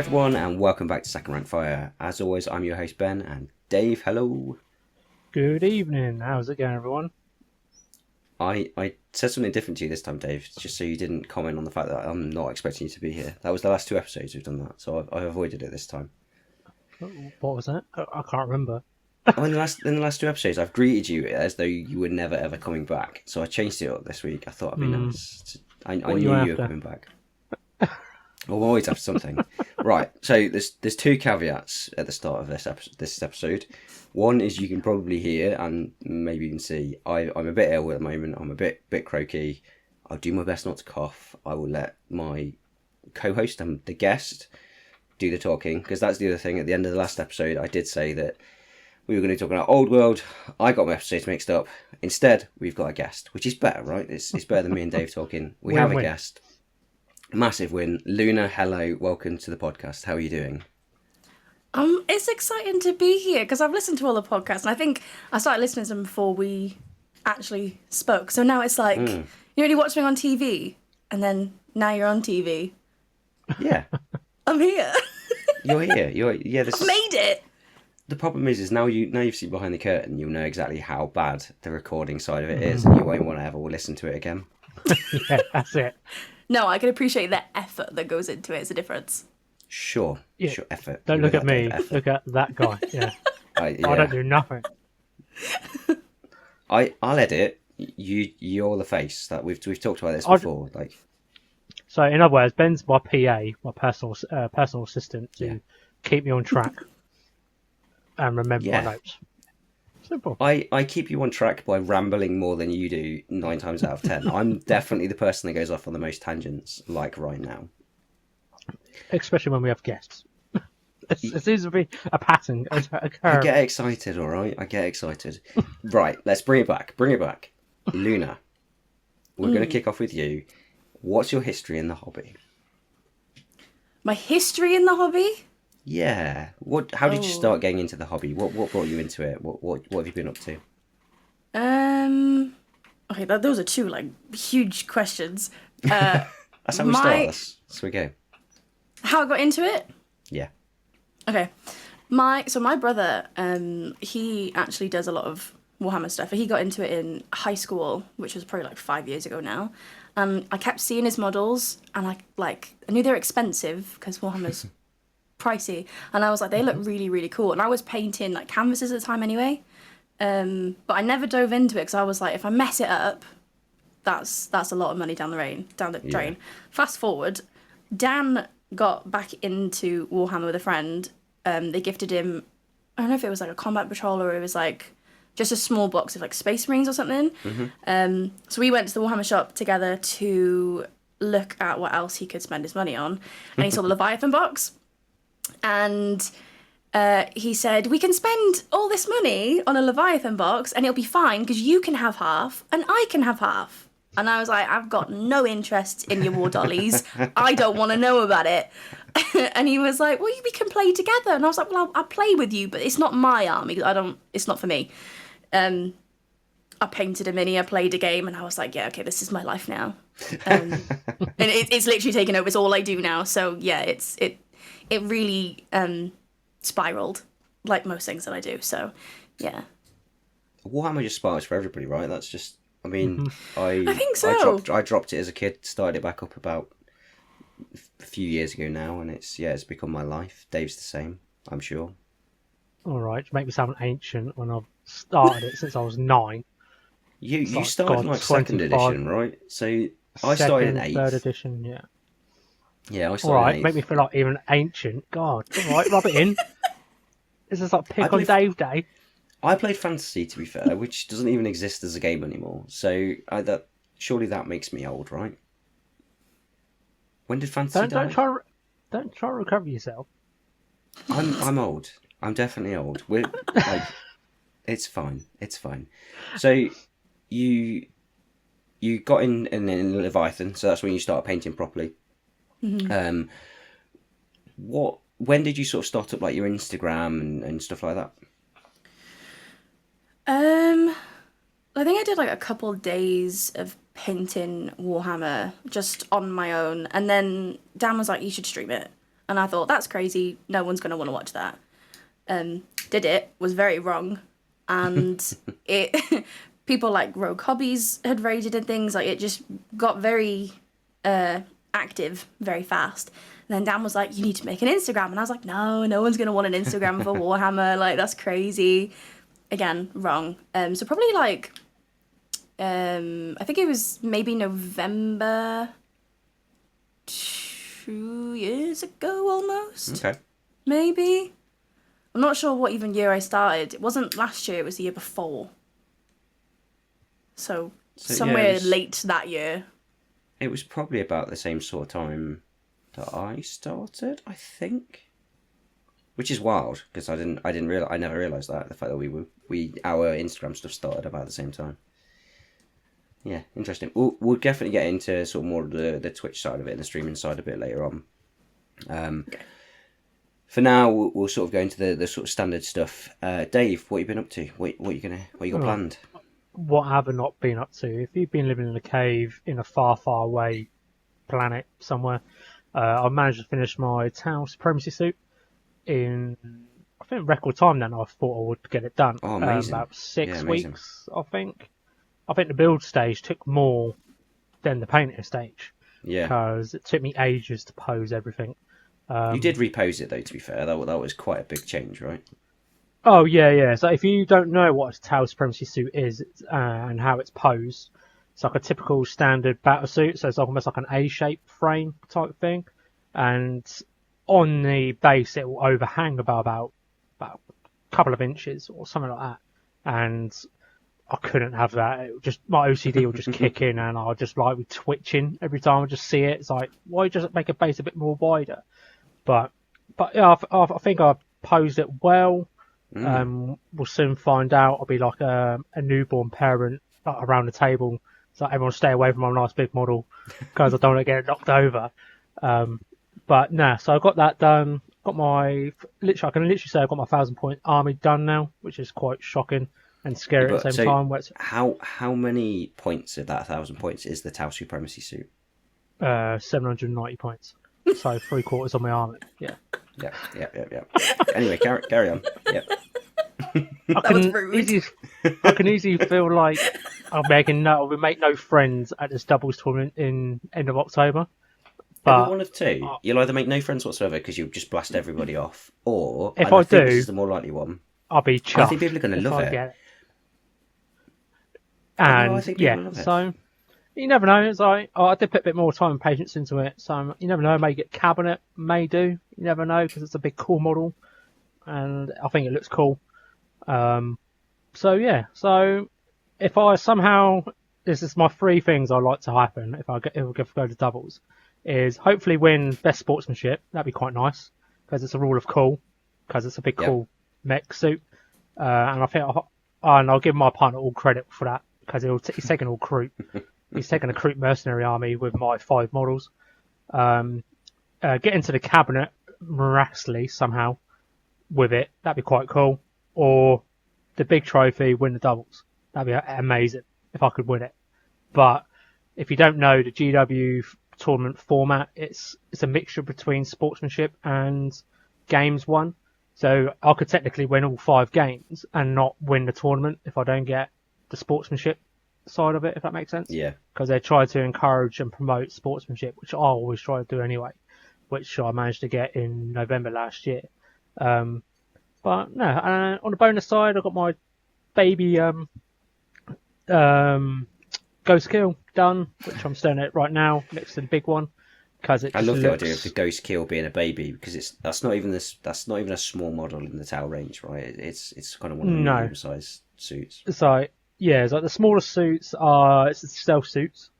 everyone, and welcome back to Second Rank Fire. As always, I'm your host Ben, and Dave, hello. Good evening. How's it going, everyone? I said something different to you this time, Dave, just so you didn't comment on the fact that I'm not expecting you to be here. That was the last 2 episodes we've done that, so I've avoided it this time. What was that? I can't remember. Oh, in the last 2 episodes, I've greeted you as though you were never ever coming back. So I changed it up this week. I thought it'd be nice. I knew you were coming back. Well, we'll always have something. Right, so there's 2 caveats at the start of this episode. One is you can probably hear and maybe even see I'm a bit ill at the moment. I'm a bit croaky. I'll do my best not to cough. I will let my co-host and the guest do the talking, because that's the other thing. At the end of the last episode, I did say that we were going to talk about Old World. I got my episodes mixed up. Instead, we've got a guest, which is better, right? It's better than me and Dave talking. We have a guest. Massive win. Luna, hello. Welcome to the podcast. How are you doing? It's exciting to be here because I've listened to all the podcasts, and I think I started listening to them before we actually spoke. So now it's like, you only watch me on TV, and then now you're on TV. Yeah. I'm here. You're here. I've made it. The problem is now you've seen behind the curtain, you'll know exactly how bad the recording side of it is, and you won't want to ever listen to it again. Yeah, that's it. No, I can appreciate the effort that goes into it. It's a difference. Sure. Effort. Don't look at me. Look at that guy. Yeah. I don't do nothing. I'll edit. You're the face. That we've talked about this before. So in other words, Ben's my PA, my personal assistant to keep me on track and remember my notes. Simple. I keep you on track by rambling more than you do 9 times out of 10. I'm definitely the person that goes off on the most tangents, like right now. Especially when we have guests. It seems to be a pattern. I get excited, all right? I get excited. Right, let's bring it back. Luna, we're going to kick off with you. What's your history in the hobby? My history in the hobby? Yeah. How did you start getting into the hobby? What brought you into it? What have you been up to? Okay, those are 2 huge questions. That's how we start. That's we go. How I got into it? Yeah. Okay. My brother, he actually does a lot of Warhammer stuff. He got into it in high school, which was probably 5 years ago now. I kept seeing his models, and I knew they were expensive because Warhammer's pricey, and I was like, they look really, really cool. And I was painting canvases at the time anyway, but I never dove into it because I was like, if I mess it up, that's a lot of money down the drain. Fast forward, Dan got back into Warhammer with a friend. They gifted him, I don't know if it was a combat patrol or it was just a small box of Space Marines or something. Mm-hmm. So we went to the Warhammer shop together to look at what else he could spend his money on, and he saw the Leviathan box, and he said, we can spend all this money on a Leviathan box and it'll be fine because you can have half and I can have half. And I was like, I've got no interest in your war dollies. I don't want to know about it. And he was like, well, we can play together. And I was like, well, I'll play with you, but it's not my army. It's not for me. I painted a mini, I played a game, and I was like, yeah, okay, this is my life now. And it's literally taken over. It's all I do now. So yeah, it really spiraled like most things that I do. So yeah. Warhammer just sparks for everybody, right? That's just, I mean, I think so. I dropped it as a kid, started it back up about a few years ago now, and it's become my life. Dave's the same, I'm sure. All right, make me sound ancient when I've started it since I was 9. You started second edition, right? So I started in 8th. 3rd edition, yeah. Yeah, I started all right, in 8th. Make me feel like even ancient. God, all right, rub it in. This is pick on Dave Day. I played Fantasy, to be fair, which doesn't even exist as a game anymore. So surely that makes me old, right? When did Fantasy die? Don't try to recover yourself. I'm old. I'm definitely old. We're it's fine. It's fine. So you got in Leviathan, so that's when you started painting properly. Mm-hmm. When did you sort of start up your Instagram and stuff like that? I think I did a couple days of painting Warhammer just on my own, and then Dan was like, you should stream it. and I thought that's crazy. No one's gonna want to watch that. Did it, was very wrong, and it people like Rogue Hobbies had raided and things, like it just got very active very fast. And then Dan was like, you need to make an Instagram, and I was like, no one's gonna want an Instagram for Warhammer, like that's crazy. Again, wrong. So probably like I think it was maybe November 2 years ago almost. Okay. Maybe. I'm not sure what even year I started. It wasn't last year, it was the year before. So somewhere late that year. It was probably about the same sort of time that I started, I think. Which is wild, because I never realised that, the fact that our Instagram stuff started about the same time. Yeah, interesting. We'll definitely get into sort of more of the Twitch side of it and the streaming side a bit later on. Okay. For now, we'll sort of go into the sort of standard stuff. Dave, what have you been up to? What you got planned? What have I not been up to? If you've been living in a cave in a far, far away planet somewhere, I managed to finish my Tau Supremacy suit in, I think, record time then. I thought I would get it done. Oh, amazing. About 6 weeks, I think. I think the build stage took more than the painting stage. Yeah. Because it took me ages to pose everything. You did repose it, though, to be fair. That was quite a big change, right? Oh, yeah. So if you don't know what a Tau Supremacy suit is and how it's posed, it's like a typical standard battle suit. So it's almost like an A-shaped frame type thing. And on the base, it will overhang about a couple of inches or something like that. And I couldn't have that. My OCD would just kick in, and I'd just like be twitching every time I just see it. It's like, why just make a base a bit more wider? But yeah, I think I posed it well. We'll soon find out. I'll be like a newborn parent around the table, so everyone stay away from my nice big model because I don't want to get knocked over. But no, so I got that done. I can literally say I got my 1,000-point army done now, which is quite shocking and scary at the same time. How many points of that 1,000 points is the Tau Supremacy suit? 790 points. So 3/4 of my army. Yeah. Yeah. Anyway, carry on. Yep. I can easily feel like I'll make no friends at this doubles tournament in end of October. But one of two. You'll either make no friends whatsoever because you'll just blast everybody off, or if I do, this is the more likely one. I'll be chuffed. I think people are going to love it. And so you never know. It's like I did put a bit more time and patience into it, so you never know. I may get cabinet, may do. You never know because it's a big cool model, and I think it looks cool. So if I somehow, this is my 3 things I like to happen if I go to doubles, is hopefully win best sportsmanship. That'd be quite nice because it's a rule of cool, because it's a big cool mech suit, and I think I'll give my partner all credit for that because he's taking all crew. He's taking a crew mercenary army with my 5 models. Get into the cabinet miraculously somehow with it. That'd be quite cool. Or the big trophy, win the doubles. That'd be amazing if I could win it. But if you don't know the GW tournament format, it's a mixture between sportsmanship and games won. So I could technically win all 5 games and not win the tournament if I don't get the sportsmanship side of it, if that makes sense. Yeah. Because they try to encourage and promote sportsmanship, which I always try to do anyway, which I managed to get in November last year. But no, on the bonus side, I've got my baby Ghost Kill done, which I'm staring at right now next to the big one. I love the idea of the Ghost Kill being a baby because that's not even a small model in the Tau range, right? It's kind of one of the medium-sized suits. So yeah, it's like the smallest suits are the stealth suits.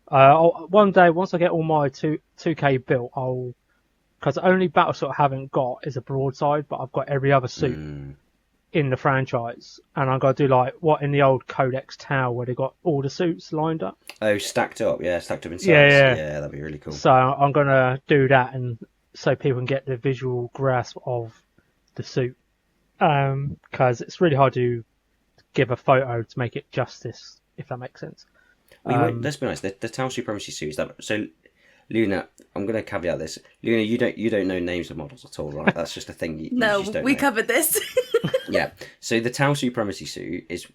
One day, once I get all my 2K built, because the only battle suit I haven't got is a broadside, but I've got every other suit in the franchise, and I'm gonna do like what in the old Codex Tau where they got all the suits lined up. Oh, stacked up in size. Yeah, that'd be really cool. So I'm gonna do that, and so people can get the visual grasp of the suit, because it's really hard to give a photo to make it justice, if that makes sense. Well, let's be honest, the Tau Supremacy suits, so Luna, I'm going to caveat this. Luna, you don't know names of models at all, right? That's just a thing you No, just don't we know. covered this. Yeah. So the Tau Supremacy suit is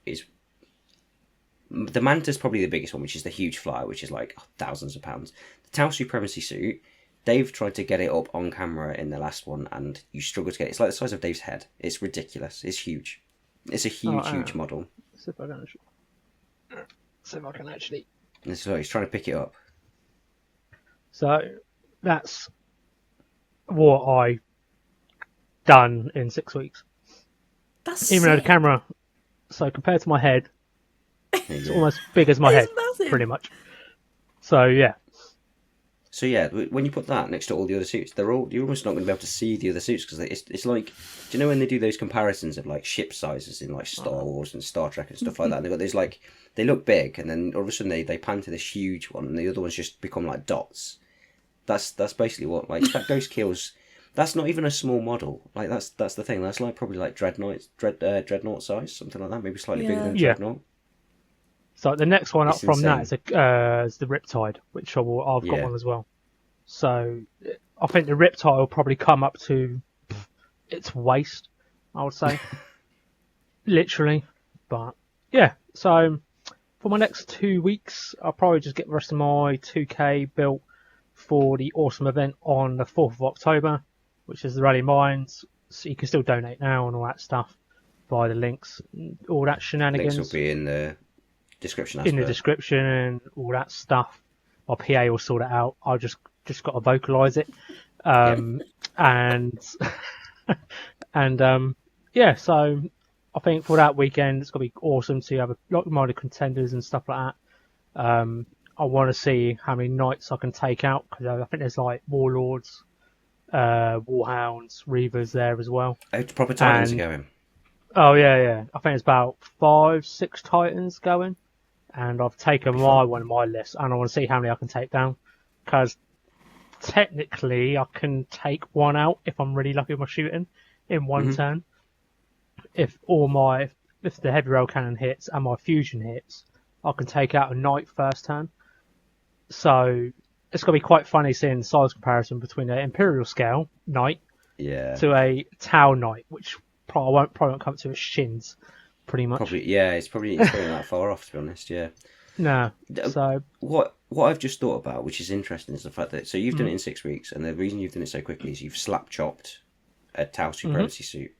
the Manta's probably the biggest one, which is the huge flyer, which is like thousands of pounds. The Tau Supremacy suit, Dave tried to get it up on camera in the last one, and you struggle to get it. It's like the size of Dave's head. It's ridiculous. It's huge. It's a huge model. See if I can actually. This is what he's trying to pick it up. So that's what I done in 6 weeks. That's Even though the sick. camera, so compared to my head, it's almost big as my head, massive. pretty much. So yeah. So yeah, when you put that next to all the other suits, you're almost not going to be able to see the other suits because it's like, do you know when they do those comparisons of like ship sizes in like Star Wars and Star Trek and stuff like that? And they've got these like, they look big, and then all of a sudden they pan to this huge one, and the other ones just become like dots. That's basically what, like, that Ghost Kills. That's not even a small model. Like that's the thing. That's like probably like Dreadnought size, something like that. Maybe slightly bigger than Dreadnought. So the next one up It's from insane. that is the Riptide, which I've got Yeah. one as well. So I think the Riptide will probably come up to its waist, I would say. Literally. But yeah, so for my next 2 weeks, I'll probably just get the rest of my 2K built for the awesome event on the 4th of October, which is the Rally Mines. So you can still donate now and all that stuff via the links, all that shenanigans. Links will be in the description. In the description and all that stuff. My PA will sort it out. I just got to vocalise it. And yeah, so I think for that weekend it's going to be awesome to have a lot of minded contenders and stuff like that. I want to see how many knights I can take out, because I think there's like Warlords, Warhounds, Reavers there as well. Oh, proper Titans are going. Oh yeah. I think it's about 5-6 Titans going, and I've taken one of my lists, and I want to see how many I can take down, because technically I can take one out if I'm really lucky with my shooting in one turn. If the heavy rail cannon hits and my fusion hits, I can take out a knight first turn. So it's going to be quite funny seeing the size comparison between an Imperial scale knight to a Tau knight, which probably won't come to a shins, pretty much. Probably, yeah, it's probably not that far off, to be honest. Yeah. No. So what I've just thought about, which is interesting, is the fact that you've done it in 6 weeks, and the reason you've done it so quickly is you've slap chopped a Tau Supremacy suit.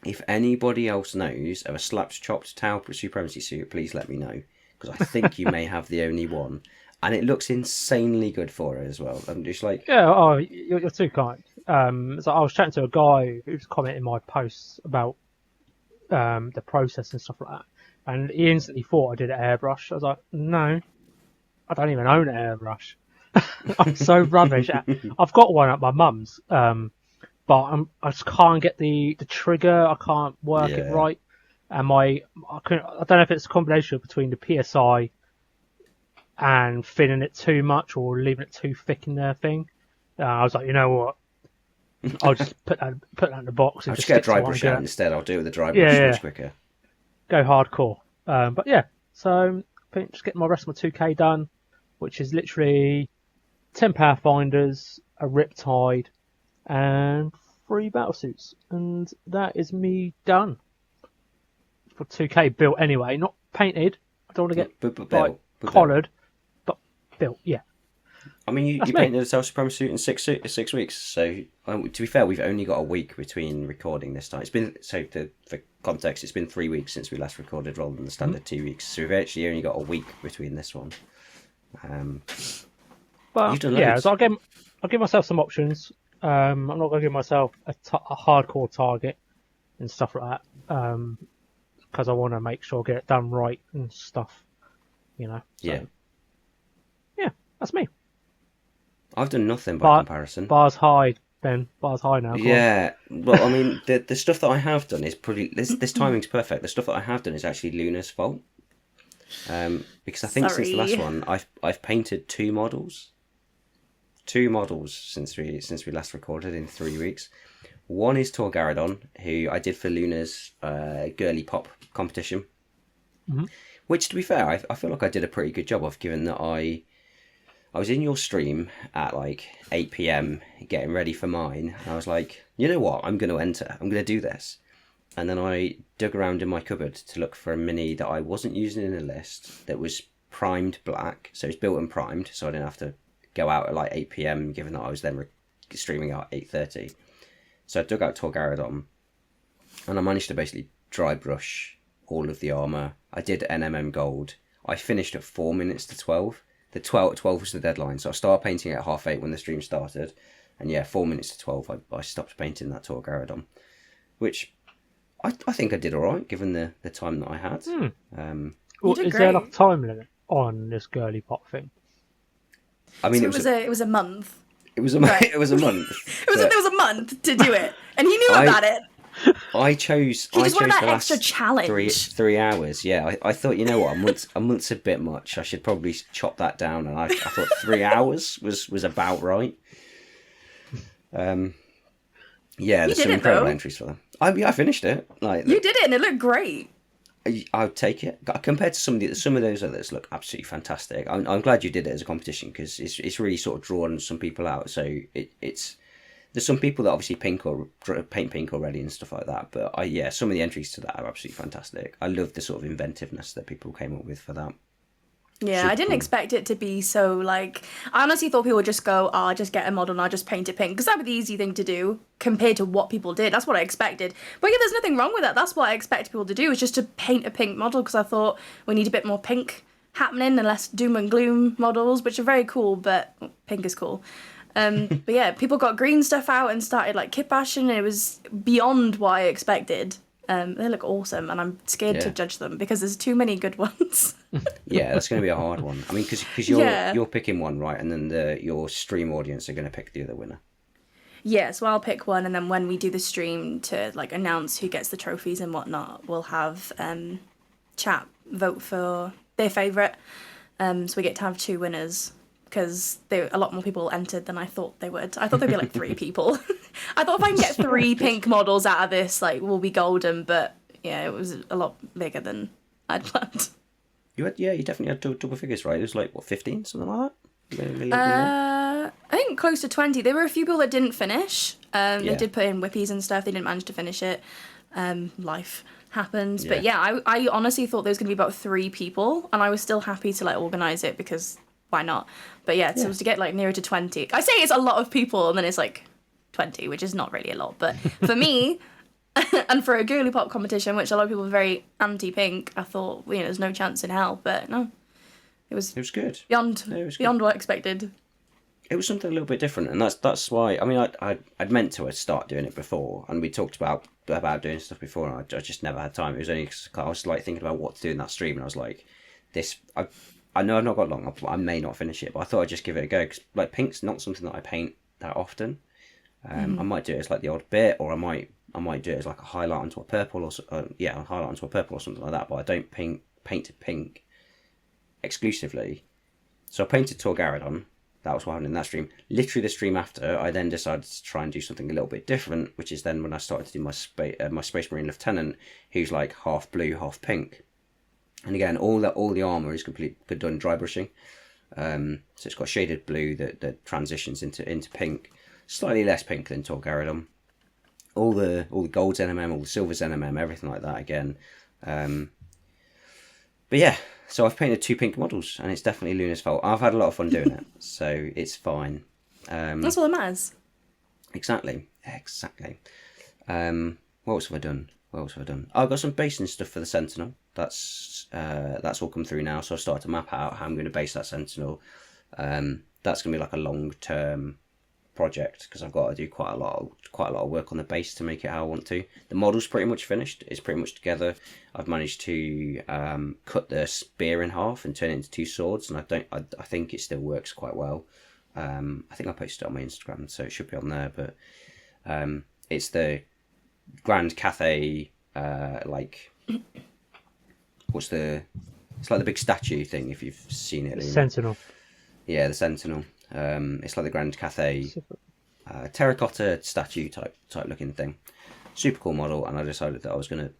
If anybody else knows of a slap chopped Tau Supremacy suit, please let me know, because I think you may have the only one. And it looks insanely good for it as well. I'm just like... Yeah, oh, you're too kind. So I was chatting to a guy who was commenting my posts about the process and stuff like that. And he instantly thought I did it airbrush. I was like, no, I don't even own an airbrush. I'm so rubbish. I've got one at my mum's, but I just can't get the trigger. I can't work it right. And I don't know if it's a combination between the PSI and thinning it too much or leaving it too thick in their thing. I was like, you know what? I'll just put that in the box. And I'll just get a dry brush out instead. I'll do it with a dry brush much quicker. Go hardcore. But yeah, so I think just getting my rest of my 2K done, which is literally 10 Pathfinders, a Riptide, and 3 battlesuits. And that is me done. For 2K built anyway, not painted. I don't want to get collared. Built, yeah. I mean, you painted a self-supremacy suit in 6 weeks. So, to be fair, we've only got a week between recording this time. It's been for context, it's been 3 weeks since we last recorded, rather than the standard 2 weeks. So we've actually only got a week between this one. But you've done yeah, loads. so I'll give myself some options. I'm not going to give myself a hardcore target and stuff like that, because I want to make sure I get it done right and stuff. You know. So, yeah, that's me. I've done nothing by comparison. Bars high, Ben. Bars high now. Yeah. Well, I mean, the stuff that I have done is probably... This timing's perfect. The stuff that I have done is actually Luna's fault. Because I think since the last one, I've painted 2 models. 2 models since we last recorded in 3 weeks. One is Torgaradon, who I did for Luna's girly pop competition. Which, to be fair, I feel like I did a pretty good job of, given that I was in your stream at like 8 p.m. getting ready for mine, and I was like, you know what? I'm going to enter. I'm going to do this. And then I dug around in my cupboard to look for a mini that I wasn't using in the list that was primed black. So it's built and primed, so I didn't have to go out at like 8 p.m. given that I was then streaming out at 8:30. So I dug out Torgaradon, and I managed to basically dry brush all of the armour. I did NMM gold. I finished at 4 minutes to 12. The 12 was the deadline, so I started painting at 8:30 when the stream started. And yeah, 4 minutes to 12, I stopped painting that Torgaradon, which I think I did all right given the time that I had. Well, is there like a time limit on this girly pot thing? I mean, so it was a month. It was a month. It was a month. There was a month to do it, and he knew about it. I chose. He just wanted that the extra last challenge. 3 hours. Yeah, I thought, you know what, a month's a bit much. I should probably chop that down, and I thought 3 hours was about right. Yeah, there's some incredible entries for them. I finished it. Like, you did it, and it looked great. I would take it compared to some of those others look absolutely fantastic. I'm glad you did it as a competition because it's really sort of drawn some people out. So there's some people that obviously paint pink already and stuff like that. But some of the entries to that are absolutely fantastic. I love the sort of inventiveness that people came up with for that. Yeah, super I didn't expect it to be so, like... I honestly thought people would just go, I'll just get a model and I'll just paint it pink. Because that would be the easy thing to do compared to what people did. That's what I expected. But yeah, there's nothing wrong with that. That's what I expect people to do, is just to paint a pink model. Because I thought we need a bit more pink happening and less doom and gloom models, which are very cool, but pink is cool. But yeah, people got green stuff out and started, like, kit bashing. And it was beyond what I expected. They look awesome, and I'm scared to judge them because there's too many good ones. Yeah, that's going to be a hard one. I mean, because you're picking one, right, and then your stream audience are going to pick the other winner. Yeah, so I'll pick one, and then when we do the stream to like announce who gets the trophies and whatnot, we'll have chat vote for their favourite. So we get to have 2 winners. Because a lot more people entered than I thought they would. I thought there'd be like 3 people. I thought if I can get 3 pink models out of this, like, we'll be golden. But yeah, it was a lot bigger than I'd planned. You definitely had double figures, right? It was like, what, 15, something like that? I think close to 20. There were a few people that didn't finish. They did put in whippies and stuff. They didn't manage to finish it. Life happens. Yeah. But yeah, I honestly thought there was going to be about 3 people. And I was still happy to like organise it because... why not? But yeah, so to get like nearer to 20. I say it's a lot of people and then it's like 20, which is not really a lot. But for me, and for a girly pop competition, which a lot of people are very anti-pink, I thought, there's no chance in hell. But no, it was good. Beyond what I expected. It was something a little bit different, and that's why. I mean, I'd meant to start doing it before, and we talked about doing stuff before, and I just never had time. It was only I was like thinking about what to do in that stream, and I was like, I know I've not got long. I may not finish it, but I thought I'd just give it a go because like pink's not something that I paint that often. I might do it as like the odd bit, or I might do it as like a highlight onto a purple, or a highlight onto a purple or something like that. But I don't paint pink exclusively. So I painted Torgaradon. That was what happened in that stream. Literally the stream after, I then decided to try and do something a little bit different, which is then when I started to do my Space Marine Lieutenant, who's like half blue, half pink. And again, all the armour is completely done dry brushing. So it's got shaded blue that transitions into pink. Slightly less pink than Torgaradon. All the gold's NMM, all the silver's NMM, everything like that again. But yeah, so I've painted 2 pink models, and it's definitely Luna's fault. I've had a lot of fun doing it, so it's fine. That's all that matters. Exactly. What else have I done? I've got some basing stuff for the Sentinel. That's all come through now. So I've started to map out how I'm going to base that Sentinel. That's going to be like a long-term project because I've got to do quite a lot of work on the base to make it how I want to. The model's pretty much finished. It's pretty much together. I've managed to cut the spear in half and turn it into 2 swords, and I think it still works quite well. I think I posted it on my Instagram, so it should be on there. But it's the Grand Cathay, it's like the big statue thing, if you've seen it. Sentinel. Yeah, the Sentinel. It's like the Grand Cathay terracotta statue type looking thing. Super cool model, and I decided that I was going to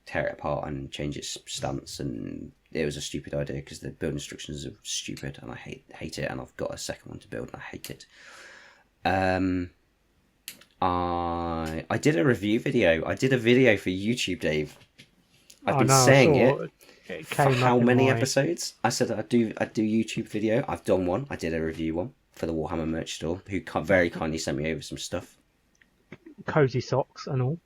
tear it apart and change its stance and it was a stupid idea because the build instructions are stupid and I hate it, and I've got a second one to build and I hate it. I did a review video. I did a video for YouTube, Dave. I've been saying it for how many episodes? I said I'd do YouTube video. I've done one. I did a review one for the Warhammer merch store, who very kindly sent me over some stuff. Cozy socks and all.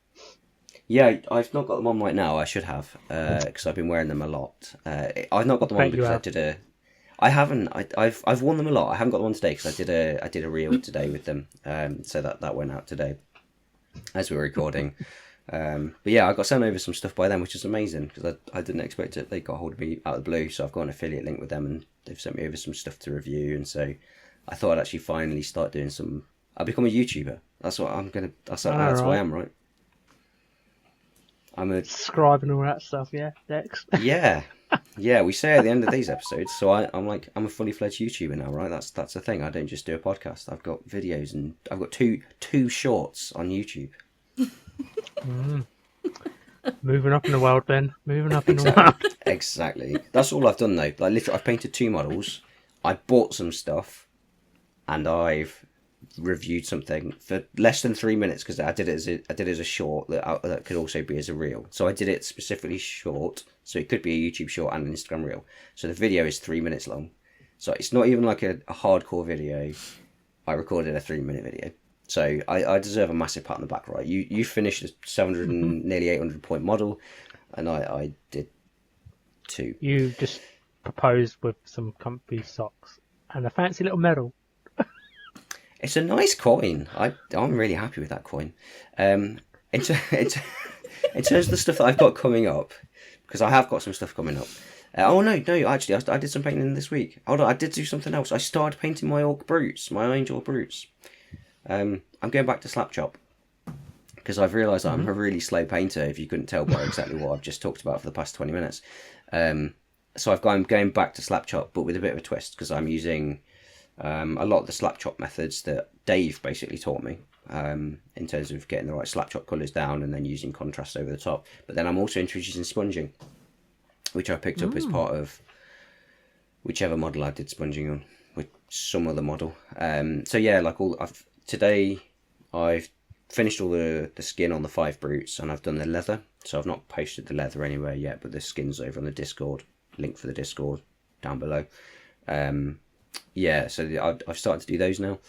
Yeah, I've not got them on right now. I should have, because I've been wearing them a lot. I've not got them on because I did a. I haven't. I've worn them a lot. I haven't got them on today because I did a reel today with them. So that went out today, as we were recording. But yeah, I got sent over some stuff by them, which is amazing because I didn't expect it. They got hold of me out of the blue, so I've got an affiliate link with them, and they've sent me over some stuff to review. And so I thought I'd actually finally start doing some. I'll become a YouTuber. That's what I'm gonna. That's what I am, right? I'm a subscribing all that stuff, yeah. Next. Yeah. We say at the end of these episodes. So I'm a fully fledged YouTuber now, right? That's the thing. I don't just do a podcast. I've got videos, and I've got two shorts on YouTube. Moving up in the world, Ben. Moving up in the world. Exactly. That's all I've done though. Like literally, I've painted 2 models. I bought some stuff, and I've reviewed something for less than 3 minutes because I did it as a short that could also be as a reel. So I did it specifically short, so it could be a YouTube short and an Instagram reel. So the video is 3 minutes long. So it's not even like a hardcore video. I recorded a 3-minute video. So I deserve a massive pat on the back, right? You finished a 700 and nearly 800 point model, and I did 2. You just proposed with some comfy socks and a fancy little medal. It's a nice coin. I'm really happy with that coin. In terms of the stuff that I've got coming up, because I have got some stuff coming up. Actually, I did some painting this week. Hold on, I did do something else. I started painting my Orc Brutes, my Angel Brutes. I'm going back to slap chop because I've realised I'm a really slow painter. If you couldn't tell by exactly what I've just talked about for the past 20 minutes, so I'm going back to slap chop, but with a bit of a twist because I'm using a lot of the slap chop methods that Dave basically taught me in terms of getting the right slap chop colours down and then using contrast over the top. But then I'm also introducing sponging, which I picked up as part of whichever model I did sponging on with some other model. So yeah, today I've finished all the skin on the 5 brutes, and I've done the leather. So I've not posted the leather anywhere yet, but the skin's over on the Discord. Link for the Discord down below. Yeah, so I've started to do those now.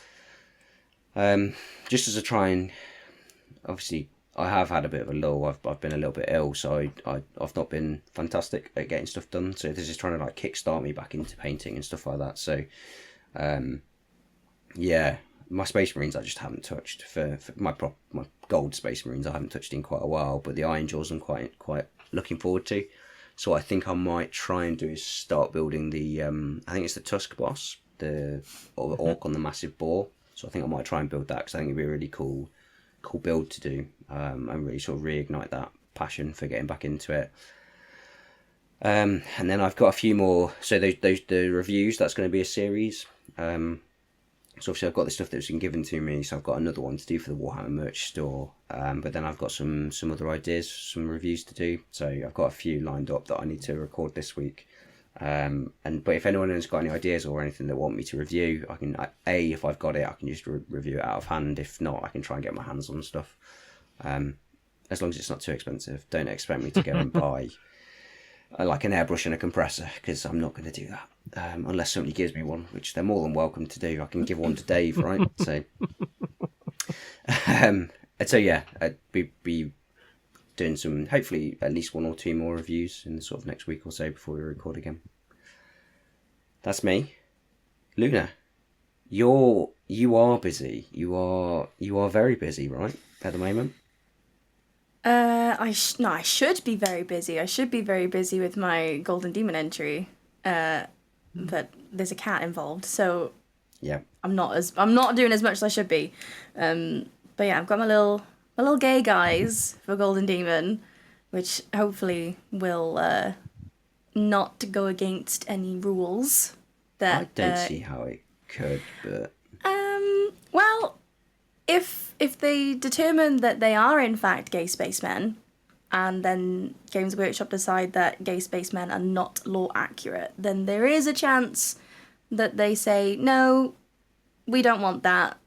Just as a try and... Obviously, I have had a bit of a lull. I've been a little bit ill, so I've not been fantastic at getting stuff done. So this is trying to like kickstart me back into painting and stuff like that. So, yeah, my Space Marines I just haven't touched. For my gold Space Marines I haven't touched in quite a while. But the Iron Jaws I'm quite looking forward to. So I think I might try and do is start building the, I think it's the Tusk boss, the Orc on the massive boar. So I think I might try and build that because I think it'd be a really cool build to do, and really sort of reignite that passion for getting back into it. And then I've got a few more. So the reviews, that's going to be a series. So obviously I've got the stuff that's been given to me, so I've got another one to do for the Warhammer merch store. But then I've got some other ideas, some reviews to do. So I've got a few lined up that I need to record this week. But if anyone has got any ideas or anything they want me to review, I can if I've got it, I can just review it out of hand. If not, I can try and get my hands on stuff. As long as it's not too expensive. Don't expect me to go and buy like an airbrush and a compressor, because I'm not going to do that unless somebody gives me one, which they're more than welcome to do. I can give one to Dave, right? So, so yeah, I'd be doing some, hopefully at least 1 or 2 more reviews in the sort of next week or so before we record again. That's me. Luna, you are busy. You are very busy, right, at the moment? I should be very busy. I should be very busy with my Golden Demon entry, but there's a cat involved, so yeah, I'm not doing as much as I should be. But yeah, I've got my little gay guys for Golden Demon, which hopefully will not go against any rules. That I don't see how it could, but well, if they determine that they are in fact gay spacemen, and then Games Workshop decide that gay spacemen are not lore accurate, then there is a chance that they say, no, we don't want that,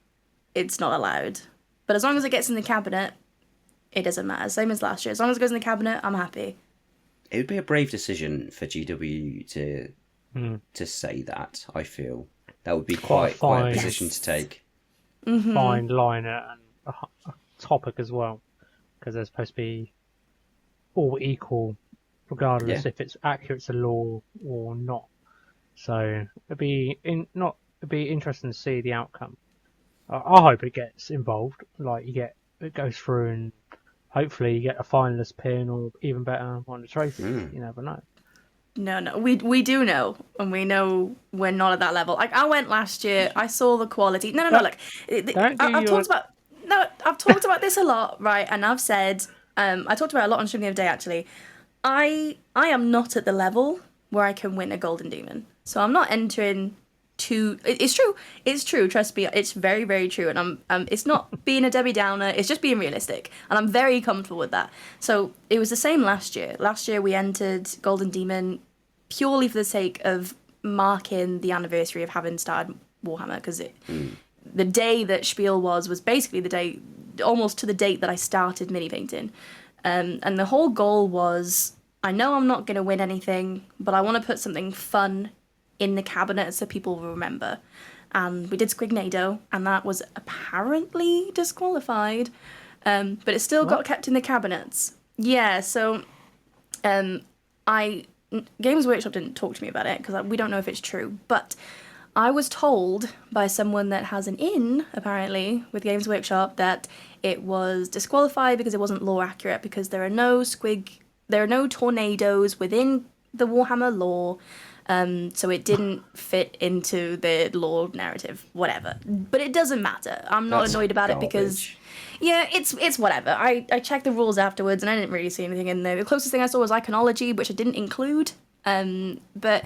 it's not allowed. But as long as it gets in the cabinet, it doesn't matter. Same as last year. As long as it goes in the cabinet, I'm happy. It would be a brave decision for GW to say that, I feel. That would be quite a position to take. Fine line and a topic as well, because they're supposed to be all equal, regardless if it's accurate to law or not. So it'd be interesting to see the outcome. I hope it gets involved. Like it goes through, and hopefully you get a finalist pin, or even better, one of the trophies. You never know. No, we do know, and we know we're not at that level. Like, I went last year, I saw the quality. No, like, I've talked about this a lot, right? And I've said, I talked about it a lot on stream the other day, actually. I am not at the level where I can win a golden demon, so I'm not entering. It's true, trust me, it's very, very true, and it's not being a Debbie Downer, it's just being realistic, and I'm very comfortable with that. So it was the same last year. Last year we entered Golden Demon purely for the sake of marking the anniversary of having started Warhammer, because the day that Spiel was basically the day, almost to the date that I started mini painting, and the whole goal was, I know I'm not going to win anything, but I want to put something fun in the cabinet so people will remember. And we did Squignado, and that was apparently disqualified, but it still got kept in the cabinets. Yeah, so Games Workshop didn't talk to me about it, because we don't know if it's true, but I was told by someone that has an in, apparently, with Games Workshop, that it was disqualified because it wasn't lore accurate, because there are no tornadoes within the Warhammer lore. So it didn't fit into the lore narrative, whatever. But it doesn't matter. I'm not annoyed about it because, it's whatever. I checked the rules afterwards and I didn't really see anything in there. The closest thing I saw was iconology, which I didn't include. But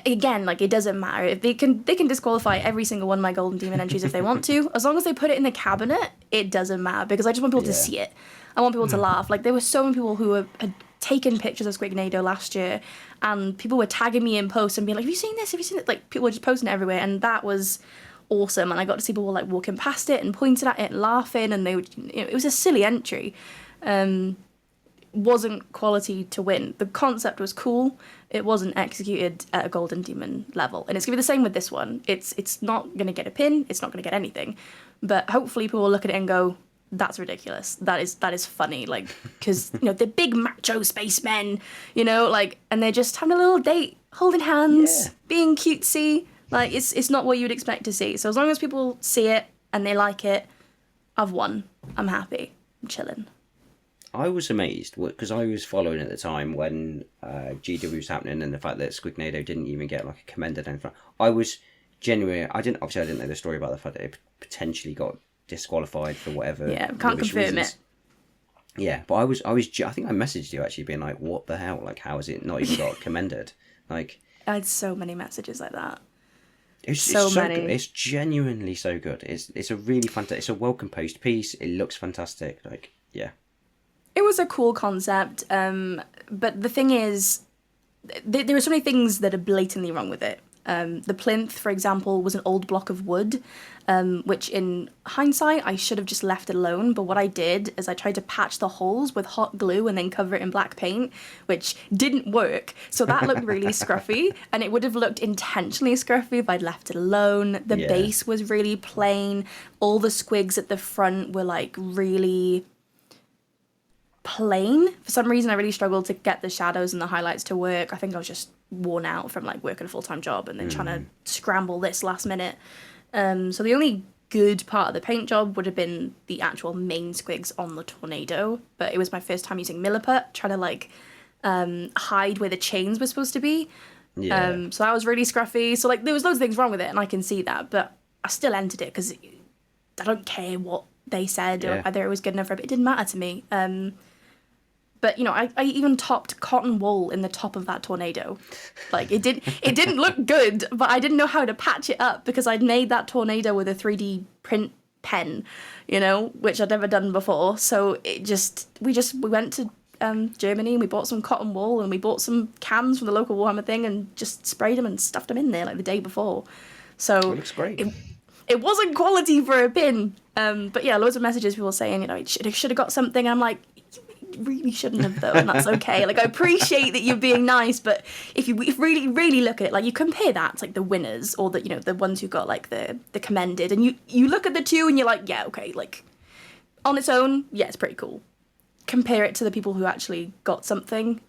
again, like, it doesn't matter. If they can disqualify every single one of my Golden Demon entries if they want to. As long as they put it in the cabinet, it doesn't matter, because I just want people to see it. I want people to laugh. Like, there were so many people who had taken pictures of Squignado last year, and people were tagging me in posts and being like, have you seen this? Have you seen it? Like, people were just posting it everywhere, and that was awesome. And I got to see people like walking past it and pointing at it and laughing, and it was a silly entry. Wasn't quality to win. The concept was cool. It wasn't executed at a Golden Demon level, and it's gonna be the same with this one. It's not gonna get a pin. It's not gonna get anything, but hopefully people will look at it and go, that's ridiculous. That is funny. Like, because they're big macho spacemen, like, and they're just having a little date, holding hands, being cutesy. Like, it's not what you would expect to see. So as long as people see it and they like it, I've won. I'm happy. I'm chilling. I was amazed because I was following at the time when GW was happening, and the fact that Squignado didn't even get like a commended anything. I was genuinely. I didn't know the story about the fact that it potentially got disqualified for whatever. Yeah, can't confirm it. Yeah, but I think I messaged you actually, being like, "What the hell? Like, how has it not even got commended?" Like, I had so many messages like that. It's so many. Good. It's genuinely so good. It's a really fantastic. It's a well composed piece. It looks fantastic. Like, yeah. It was a cool concept, but the thing is, there are so many things that are blatantly wrong with it. The plinth, for example, was an old block of wood, which in hindsight I should have just left it alone, but what I did is I tried to patch the holes with hot glue and then cover it in black paint, which didn't work, so that looked really scruffy, and it would have looked intentionally scruffy if I'd left it alone. The base was really plain, all the squigs at the front were like really plain. For some reason I really struggled to get the shadows and the highlights to work. I think I was just worn out from like working a full-time job and then trying to scramble this last minute. So the only good part of the paint job would have been the actual main squigs on the tornado, but it was my first time using Milliput, trying to like hide where the chains were supposed to be. So that was really scruffy. So like there was loads of things wrong with it, and I can see that, but I still entered it because I don't care what they said or whether it was good enough, but it didn't matter to me. But I even topped cotton wool in the top of that tornado. Like it didn't look good, but I didn't know how to patch it up because I'd made that tornado with a 3D print pen, which I'd never done before. So we went to Germany, and we bought some cotton wool, and we bought some cans from the local Warhammer thing, and just sprayed them and stuffed them in there like the day before. So it looks great. It wasn't quality for a pin, but yeah, loads of messages, people saying, should have got something. And I'm like, you really shouldn't have though, and that's okay. Like, I appreciate that you're being nice, but if you really, really look at it, like, you compare that to like the winners, or the ones who got like the commended, and you look at the two and you're like, yeah, okay, like on its own, yeah, it's pretty cool. Compare it to the people who actually got something,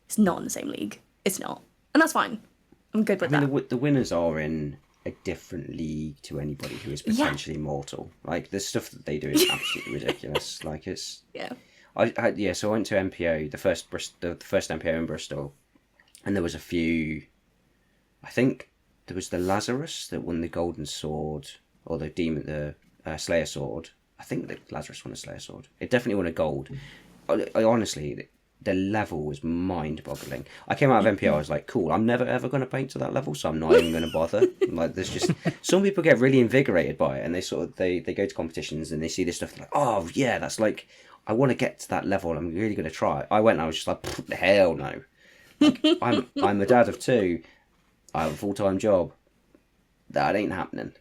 it's not in the same league. It's not, and that's fine. I'm good with that. The winners are in a different league to anybody who is potentially mortal. Like, the stuff that they do is absolutely ridiculous. Like, it's so I went to MPO, the first MPO in Bristol, and there was a few. I think there was the Lazarus that won the Golden Sword, or the Slayer Sword. I think the Lazarus won a Slayer Sword. It definitely won a gold. I honestly, the level was mind-boggling. I came out of MPO, I was like, cool, I'm never ever going to paint to that level, so I'm not even going to bother. Like, there's just, some people get really invigorated by it, and they go to competitions and they see this stuff, like, oh yeah, that's like, I want to get to that level, I'm really going to try. I went and I was just like, hell no. Like, I'm a dad of 2, I have a full-time job, that ain't happening.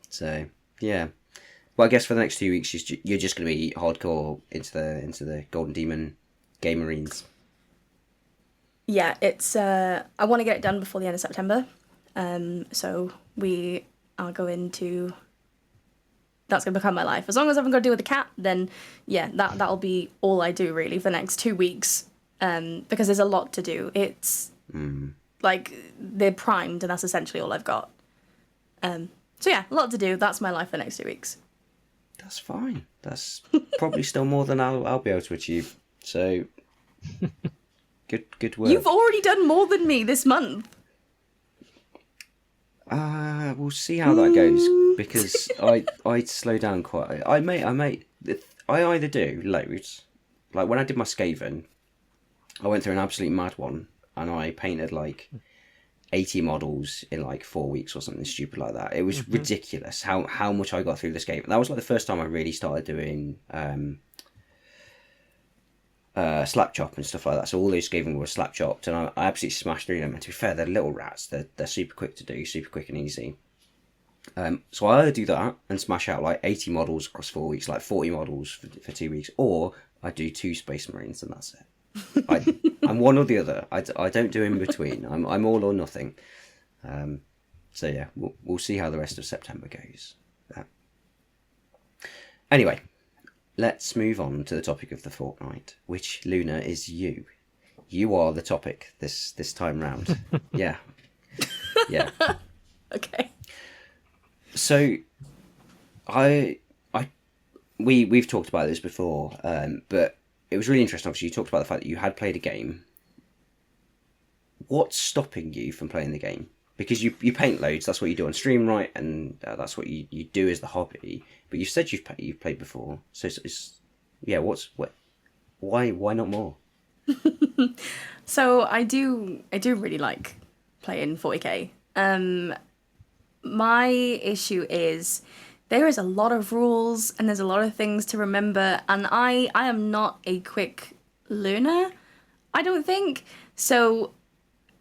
So, yeah. Well, I guess for the next 2 weeks, you're just going to be hardcore into the Golden Demon game arenas. Yeah, it's. I want to get it done before the end of September. So we are going to. That's going to become my life. As long as I haven't got to do with the cat, then yeah, that'll be all I do really for the next 2 weeks. Because there's a lot to do. It's like they're primed, and that's essentially all I've got. So yeah, a lot to do. That's my life for the next 2 weeks. That's fine. That's probably still more than I'll be able to achieve. So, good work. You've already done more than me this month. We'll see how that goes, because I slow down quite. I either do loads, like when I did my Skaven, I went through an absolute mad one, and I painted like 80 models in like 4 weeks or something stupid like that. It was ridiculous how much I got through this game. That was like the first time I really started doing slap chop and stuff like that. So all those Skaven were slap chopped, and I absolutely smashed through them. And to be fair, they're little rats. They're super quick to do, super quick and easy. So I either do that and smash out like 80 models across 4 weeks, like 40 models for 2 weeks, or I do 2 Space Marines and that's it. I'm one or the other. I don't do in between. I'm all or nothing. So yeah, we'll see how the rest of September goes. Anyway, let's move on to the topic of the fortnight, which, Luna, is you. You are the topic this time round. Yeah. Okay. So, we've talked about this before, but it was really interesting. Obviously, you talked about the fact that you had played a game. What's stopping you from playing the game? Because you paint loads, that's what you do on stream, right? And that's what you do as the hobby. But you said you've played before, so why not more? So I do really like playing 40k. My issue is there is a lot of rules and there's a lot of things to remember, and I am not a quick learner, I don't think. So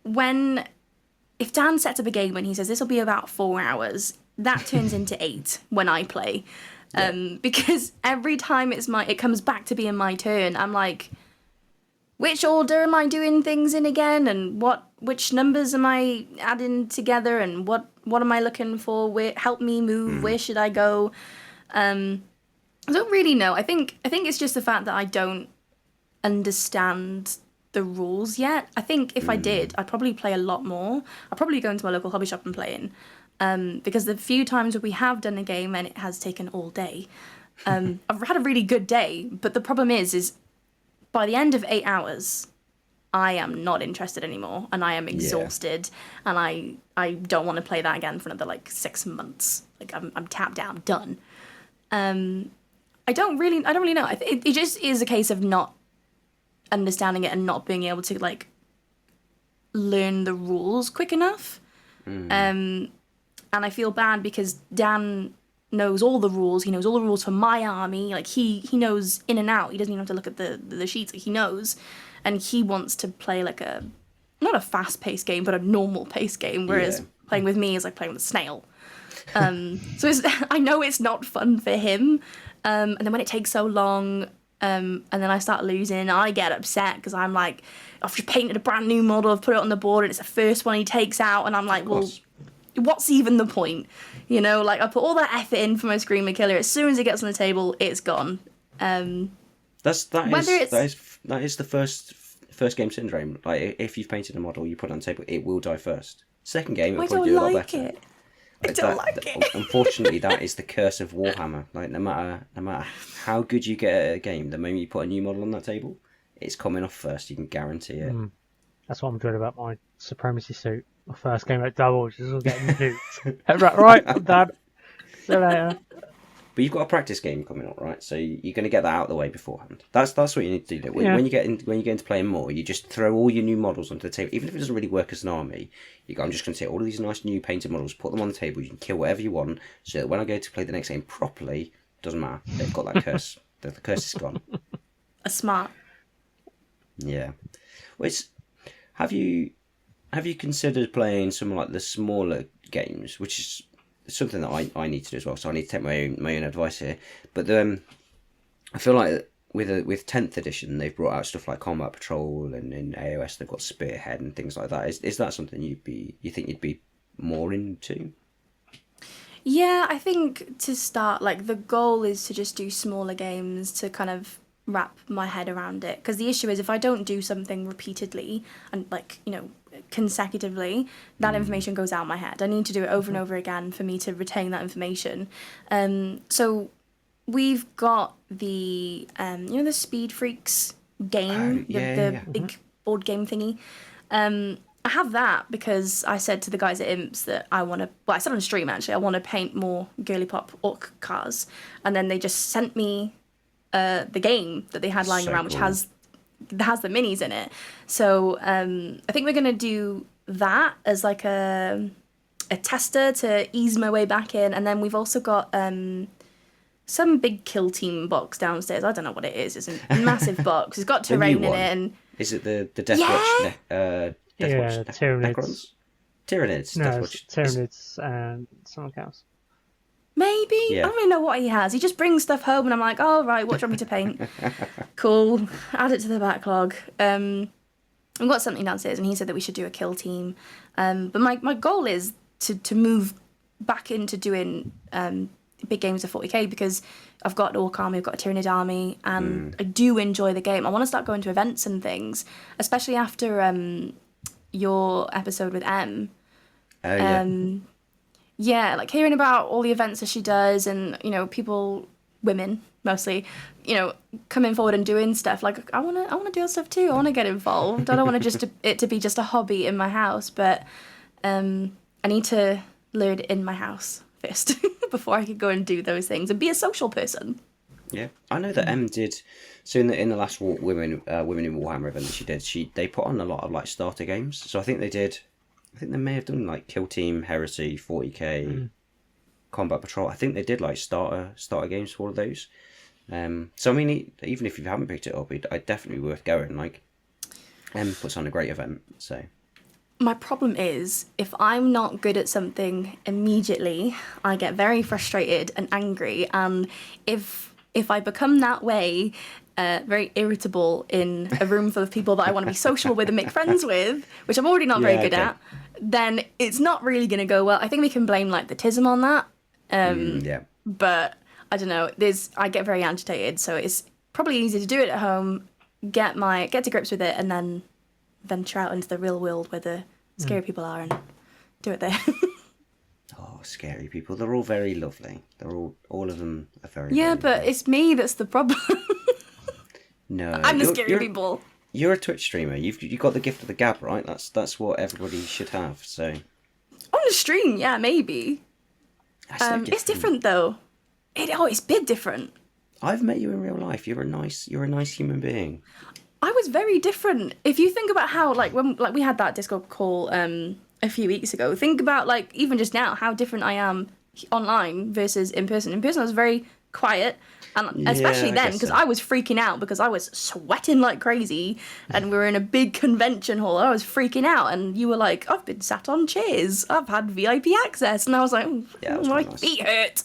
if Dan sets up a game and he says this will be about 4 hours, that turns into 8 when I play. Because every time it comes back to being my turn, I'm like, which order am I doing things in again, and which numbers am I adding together, and what am I looking for? Help me move. Where should I go? I don't really know. I think it's just the fact that I don't understand the rules yet. I think if I did, I'd probably play a lot more. I'd probably go into my local hobby shop and play in. Because the few times where we have done a game and it has taken all day, I've had a really good day. But the problem is by the end of 8 hours, I am not interested anymore, and I am exhausted, and I don't want to play that again for another 6 months. Like I'm tapped out, done. I don't really know. It just is a case of not understanding it and not being able to learn the rules quick enough. And I feel bad because Dan knows all the rules. He knows all the rules for my army. Like he knows in and out. He doesn't even have to look at the sheets. Like, he knows, and he wants to play like a not a fast paced game, but a normal paced game. Whereas playing with me is like playing with a snail. So I know it's not fun for him. And then when it takes so long, and then I start losing, I get upset because I'm like, I've just painted a brand new model, I've put it on the board, and it's the first one he takes out, and I'm like, well, what's even the point? You know, like I put all that effort in for my Screamer Killer. As soon as it gets on the table, it's gone. That is the first game syndrome. Like if you've painted a model, you put it on the table, it will die first. Second game, it'll probably do a lot better. I don't like it. Unfortunately, that is the curse of Warhammer. Like no matter how good you get at a game, the moment you put a new model on that table, it's coming off first. You can guarantee it. That's what I'm doing about my Supremacy suit. My first game at double, which is all getting nuked. Right, I'm done. See you later. But you've got a practice game coming up, right? So you're going to get that out of the way beforehand. That's what you need to do. When you get into playing more, you just throw all your new models onto the table. Even if it doesn't really work as an army, you go, I'm just going to take all of these nice new painted models, put them on the table. You can kill whatever you want, so that when I go to play the next game properly, doesn't matter. They've got that curse. The curse is gone. A smart. Yeah. Well, have you considered playing some like the smaller games, which is something that I need to do as well, so I need to take my own advice here. But I feel like with 10th edition, they've brought out stuff like Combat Patrol, and in AOS they've got Spearhead and things like that. Is that something you think you'd be more into? Yeah, I think to start, like the goal is to just do smaller games to kind of wrap my head around it. Because the issue is if I don't do something repeatedly and like, you know, consecutively, that information goes out my head. I need to do it over and over again for me to retain that information. So we've got the the Speed Freaks game, the big board game thingy. I have that because I said to the guys at Imps that I said on stream actually, I want to paint more girly pop orc cars, and then they just sent me the game that they had lying around, which has the minis in it. So I think we're gonna do that as like a tester to ease my way back in, and then we've also got some big kill team box downstairs. I don't know what it is. It's a massive box. It's got terrain in it. And is it the Death Watch? Tyranids. Tyranids. No, Death Tyranids and something else. Maybe. I don't really know what he has. He just brings stuff home and I'm like, oh, right, what do you want me to paint? Cool. Add it to the backlog. We've got something downstairs and he said that we should do a kill team. But my goal is to move back into doing big games of 40k because I've got an Orc army, I've got a Tyranid army, and I do enjoy the game. I want to start going to events and things, especially after your episode with Em. Oh, yeah. Yeah, like hearing about all the events that she does and, you know, people, women mostly, you know, coming forward and doing stuff. Like, I want to do stuff too. I want to get involved. I don't want it to be just a hobby in my house, but I need to learn it in my house first before I could go and do those things and be a social person. Yeah, I know that Em did. So in the last Women in Warhammer event that she did, they put on a lot of like starter games. So I think they may have done like Kill Team, Heresy, 40k, Combat Patrol. I think they did like starter games for all of those. So I mean, even if you haven't picked it up, I'd definitely be worth going. Like, Em puts on a great event. So my problem is if I'm not good at something immediately, I get very frustrated and angry, and if I become that way, very irritable in a room full of people that I want to be social with and make friends with, which I'm already not very good at, then it's not really going to go well. I think we can blame like the TISM on that. But I don't know. I get very agitated, so it's probably easier to do it at home, get to grips with it, and then venture out into the real world where the scary people are and do it there. Oh, scary people. They're all very lovely. All of them are very but lovely. it's me that's the problem. No. I'm the scary people. You're a Twitch streamer. You've got the gift of the gab, right? That's what everybody should have, so. On the stream, yeah, maybe. It's different though. It's big different. I've met you in real life. You're a nice human being. I was very different. If you think about how, like, when we had that Discord call a few weeks ago, think about, like, even just now, how different I am online versus in person. In person, I was very quiet, and especially I then guess because so. I was freaking out because I was sweating like crazy, and we were in a big convention hall. I was freaking out, and you were like, "I've been sat on chairs. I've had VIP access," and I was like, Yeah, that was "My quite nice. feet hurt."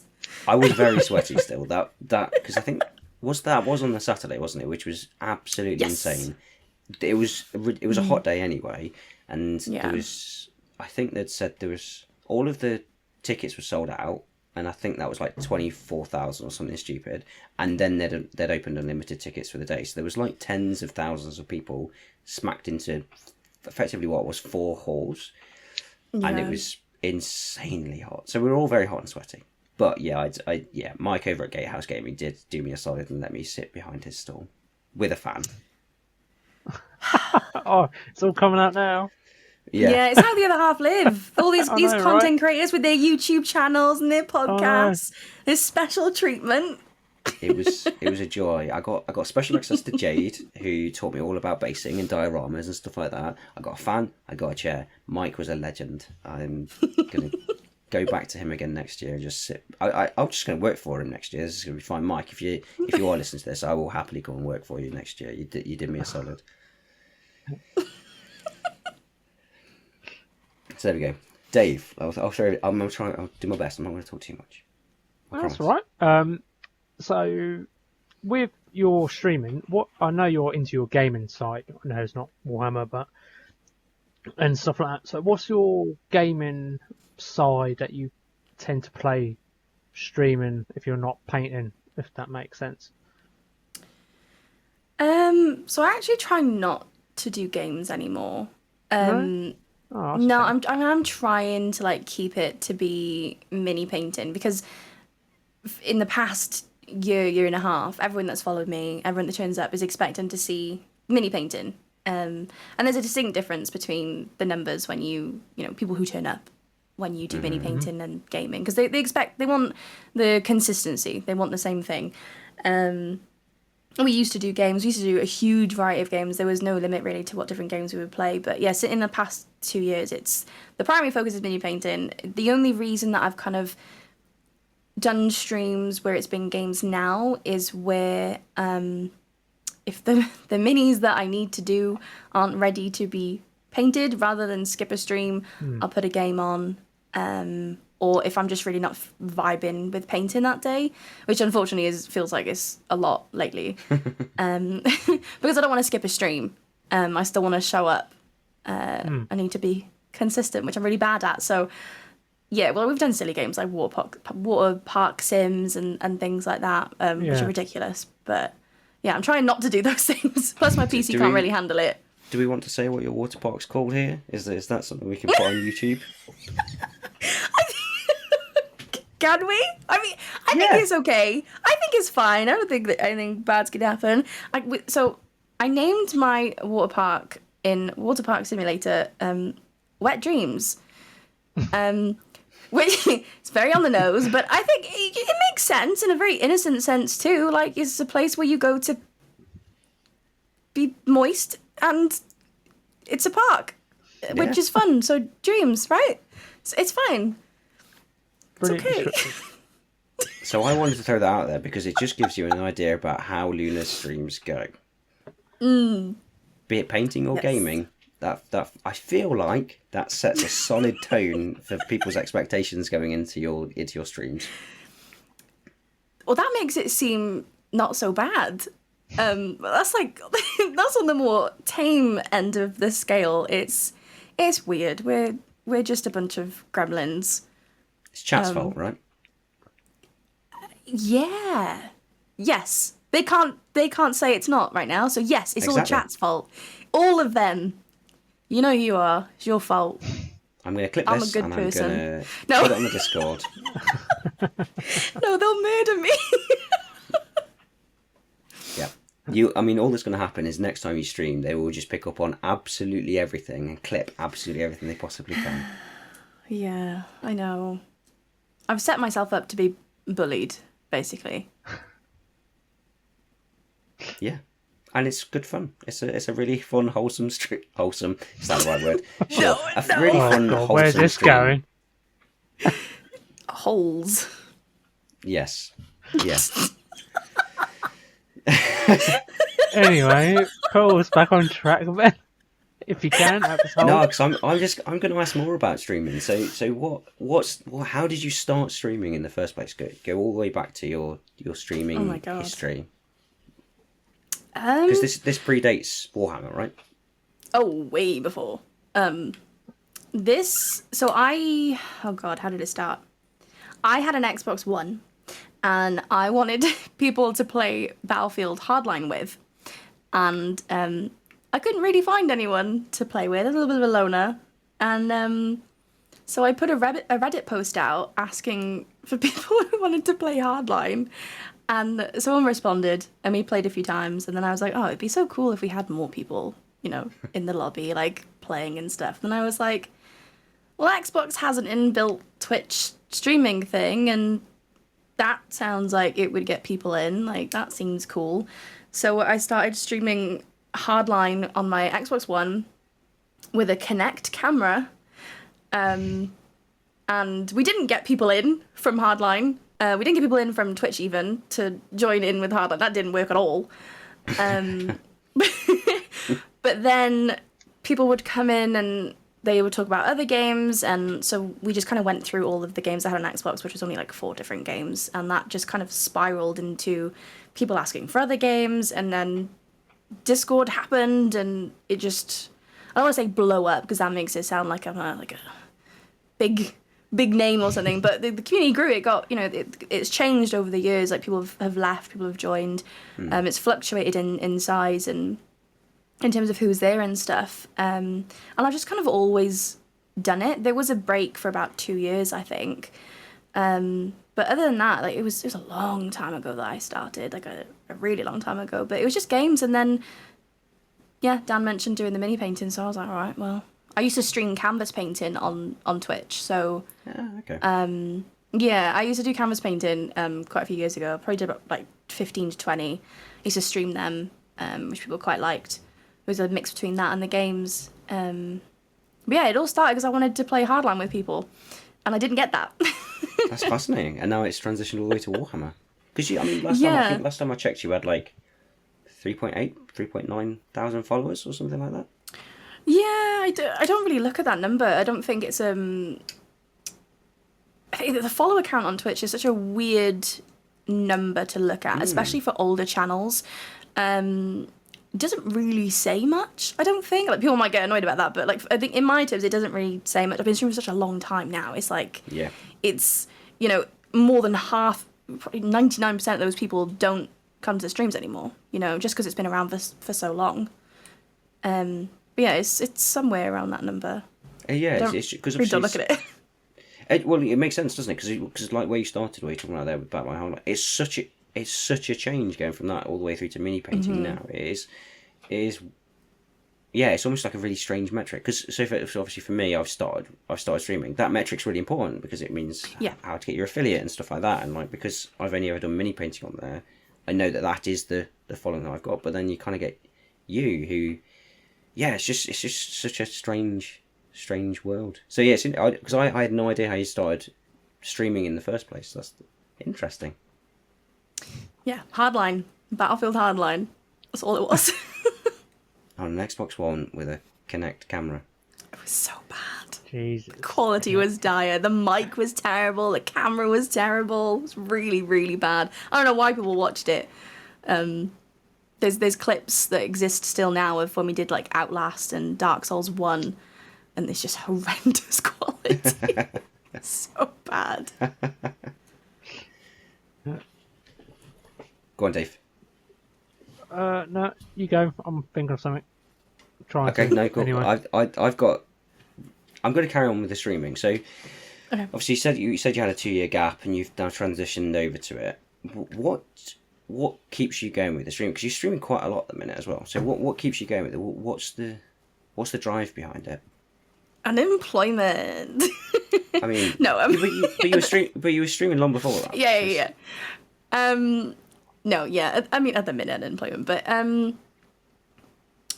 I was very sweaty still. That because I think was on the Saturday, wasn't it? Which was absolutely Yes. insane. It was a hot day anyway, and Yeah. there was, I think they'd said there was, all of the tickets were sold out, and I think that was like 24,000 or something stupid, and then they'd opened unlimited tickets for the day, so there was like tens of thousands of people smacked into effectively what was 4 halls, and it was insanely hot. So we were all very hot and sweaty. But yeah, Mike over at Gatehouse Gaming did do me a solid and let me sit behind his stall with a fan. Oh, it's all coming out now. Yeah, it's how the other half live. All these I these know, content right? creators with their YouTube channels and their podcasts, this special treatment. It was a joy. I got special access to Jade, who taught me all about basing and dioramas and stuff like that. I got a fan. I got a chair. Mike was a legend. I'm gonna go back to him again next year and just sit. I'm just gonna work for him next year. This is gonna be fine, Mike. If you are listening to this, I will happily go and work for you next year. You did me a solid. So there we go, Dave. I'll show you. I'm gonna try. I'll do my best. I'm not going to talk too much. That's all right. So with your streaming, what I know you're into your gaming site. I know it's not Warhammer, but and stuff like that. So what's your gaming side that you tend to play streaming if you're not painting, if that makes sense? So I actually try not to do games anymore. No? Oh, No, okay. I'm trying to like keep it to be mini painting because in the past year and a half, everyone that's followed me, everyone that turns up is expecting to see mini painting. And there's a distinct difference between the numbers when you know, people who turn up when you do mini painting and gaming because they want the consistency. They want the same thing. We used to do games. We used to do a huge variety of games. There was no limit really to what different games we would play. But yes, in the past 2 years, it's the primary focus is mini painting. The only reason that I've kind of done streams where it's been games now is where if the minis that I need to do aren't ready to be painted, rather than skip a stream, I'll put a game on. Or if I'm just really not vibing with painting that day, which unfortunately feels like it's a lot lately, because I don't want to skip a stream. I still want to show up. I need to be consistent, which I'm really bad at. So yeah, well, we've done silly games like water park sims and things like that, which are ridiculous. But yeah, I'm trying not to do those things. Plus, my PC can't really handle it. Do we want to say what your water park's called here? Is that something we can put on YouTube? Can we? I mean, I think it's okay. I think it's fine. I don't think that anything bad's gonna happen. So I named my water park in Water Park Simulator Wet Dreams, which is very on the nose, but I think it makes sense in a very innocent sense too. Like, it's a place where you go to be moist, and it's a park, which is fun. So dreams, right? It's fine. Brilliant. It's okay. So I wanted to throw that out there because it just gives you an idea about how Luna's streams go. Be it painting or gaming, that I feel like that sets a solid tone for people's expectations going into your streams. Well, that makes it seem not so bad. But that's on the more tame end of the scale. It's weird. We're just a bunch of gremlins. It's chat's fault, right? Yeah. Yes. They can't say it's not right now. So yes, it's all chat's fault. All of them. You know you are. It's your fault. I'm going to clip I'm this a good and person. I'm going to No. put it on the Discord. No, they'll murder me. Yeah. All that's going to happen is next time you stream, they will just pick up on absolutely everything and clip absolutely everything they possibly can. Yeah, I know. I've set myself up to be bullied, basically. Yeah. And it's good fun. It's a really fun, wholesome stream. Wholesome. Is that the right word? Sure. No. Really fun, wholesome where's this stream. going? polls. Yes. Yes. Anyway, pull us back on track, Ben. If you can, episode. No, because I'm going to ask more about streaming. So how did you start streaming in the first place? Go all the way back to your streaming history. Because this predates Warhammer, right? Oh, way before. Oh God, how did it start? I had an Xbox One, and I wanted people to play Battlefield Hardline with, and I couldn't really find anyone to play with. A little bit of a loner, and so I put a Reddit post out asking for people who wanted to play Hardline, and someone responded, and we played a few times, and then I was like, oh, it'd be so cool if we had more people, in the lobby, like, playing and stuff. And I was like, well, Xbox has an inbuilt Twitch streaming thing, and that sounds like it would get people in. Like, that seems cool. So I started streaming Hardline on my Xbox One with a Kinect camera. And we didn't get people in from Hardline. We didn't get people in from Twitch even to join in with Hardline. That didn't work at all. But then people would come in and they would talk about other games, and so we just kind of went through all of the games I had on Xbox, which was only like 4 different games, and that just kind of spiraled into people asking for other games, and then Discord happened, and it just, I don't want to say blow up because that makes it sound like I'm a big name or something, but the community grew. It got, it's changed over the years. Like, people have left, people have joined. It's fluctuated in size and in terms of who's there and stuff. And I've just kind of always done it. There was a break for about 2 years, I think. But other than that, like, it was a long time ago that I started, like a really long time ago. But it was just games, and then, yeah, Dan mentioned doing the mini painting, so I was like, all right, well, I used to stream canvas painting on Twitch, so okay. Yeah, I used to do canvas painting quite a few years ago. Probably did about like 15 to 20. I used to stream them, which people quite liked. It was a mix between that and the games. But yeah, it all started because I wanted to play Hardline with people, and I didn't get that. That's fascinating. And now it's transitioned all the way to Warhammer. Because last time I checked, you had like 3.9 thousand followers or something like that. Yeah, I don't really look at that number. I don't think it's I think that the follower count on Twitch is such a weird number to look at, especially for older channels. It doesn't really say much, I don't think. Like, people might get annoyed about that, but like, I think in my terms, it doesn't really say much. I've been streaming for such a long time now. It's like, it's, more than half, probably 99% of those people don't come to the streams anymore, just because it's been around for so long. But yeah, it's somewhere around that number. It's because don't look at it. It makes sense, doesn't it? Because like where you started, where you're talking about there with Batman Hardline, it's such a change going from that all the way through to mini painting now. It is. Yeah, it's almost like a really strange metric. Because so obviously for me, I've started streaming. That metric's really important because it means how to get your affiliate and stuff like that. And like, because I've only ever done mini painting on there, I know that is the following that I've got. But then you kind of get you who, it's just such a strange world. So yeah, because I had no idea how you started streaming in the first place. That's interesting. Yeah, Hardline, Battlefield Hardline. That's all it was. On an Xbox One with a Kinect camera. It was so bad. Jesus. The quality was dire. The mic was terrible. The camera was terrible. It was really, really bad. I don't know why people watched it. There's clips that exist still now of when we did like Outlast and Dark Souls 1, and it's just horrendous quality. So bad. Go on, Dave. No, you go. I'm thinking of something. Okay, no, cool. Anyway. I'm going to carry on with the streaming. So, obviously, you said you had a 2-year gap, and you've now transitioned over to it. What keeps you going with the streaming? Because you're streaming quite a lot at the minute as well. So, what keeps you going with it? What's the drive behind it? Unemployment. I mean, no, but you were streaming long before that. Yeah. No, yeah. I mean, at the minute, unemployment, but I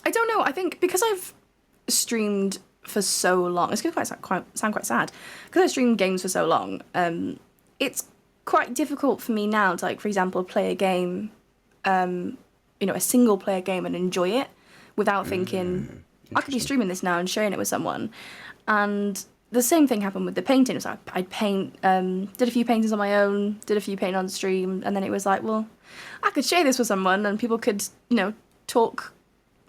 don't know. I think because I've streamed for so long, it's going to sound quite sad. Because I streamed games for so long, it's quite difficult for me now to, like, for example, play a game, a single player game and enjoy it without thinking, I could be streaming this now and sharing it with someone. And the same thing happened with the painting. So I'd paint, did a few paintings on my own, did a few painting on stream, and then it was like, well, I could share this with someone and people could, talk,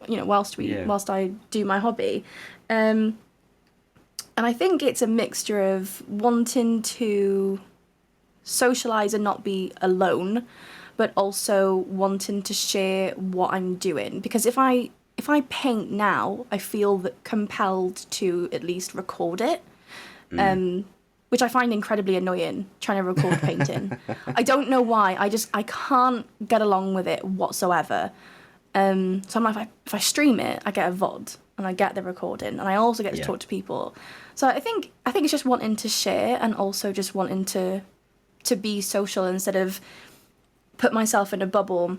whilst I do my hobby. And I think it's a mixture of wanting to socialize and not be alone, but also wanting to share what I'm doing. Because if I paint now, I feel compelled to at least record it, which I find incredibly annoying, trying to record painting. I don't know why. I can't get along with it whatsoever. So I'm like, if I stream it, I get a VOD and I get the recording, and I also get to talk to people. So I think it's just wanting to share and also just wanting to be social instead of put myself in a bubble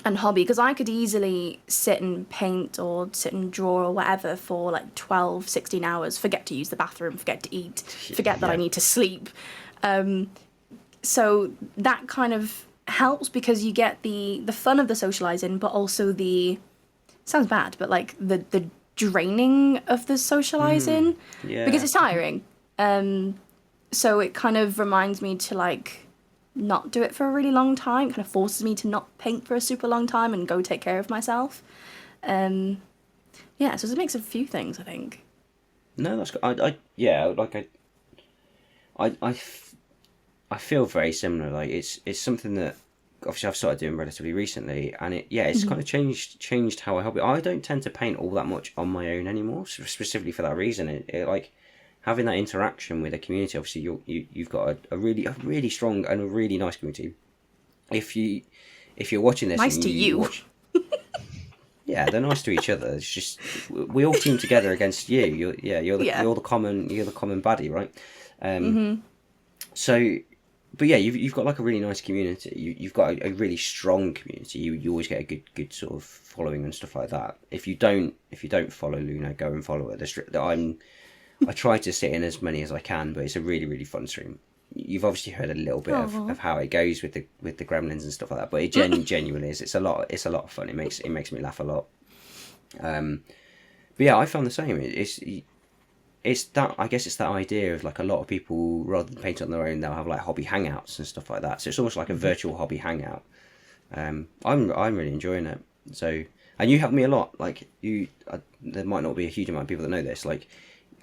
and hobby, because I could easily sit and paint or sit and draw or whatever for like 12, 16 hours, forget to use the bathroom, forget to eat, forget that I need to sleep. So that kind of helps because you get the fun of the socializing, but also sounds bad, but like the draining of the socializing because it's tiring. So it kind of reminds me to like not do it for a really long time. It kind of forces me to not paint for a super long time and go take care of myself. So it's a mix of a few things, I think. No, that's good. I feel very similar. Like it's something that obviously I've started doing relatively recently, and it's kind of changed how I hobby. I don't tend to paint all that much on my own anymore, specifically for that reason. It like having that interaction with a community. Obviously, you've got a really strong and a really nice community. If you're watching this, nice to you. Yeah, they're nice to each other. It's just we all team together against you. You're the common baddie, right? So, but yeah, you've got like a really nice community. You've got a really strong community. You always get a good sort of following and stuff like that. If you don't follow Luna, go and follow her. I try to sit in as many as I can, but it's a really, really fun stream. You've obviously heard a little bit of how it goes with the gremlins and stuff like that, but it genuinely is. It's a lot of fun. It makes me laugh a lot. But yeah, I found the same. It's that, I guess it's that idea of like a lot of people, rather than paint on their own, they'll have like hobby hangouts and stuff like that. So it's almost like a virtual hobby hangout. I'm really enjoying it. So, and you helped me a lot. Like there might not be a huge amount of people that know this. Like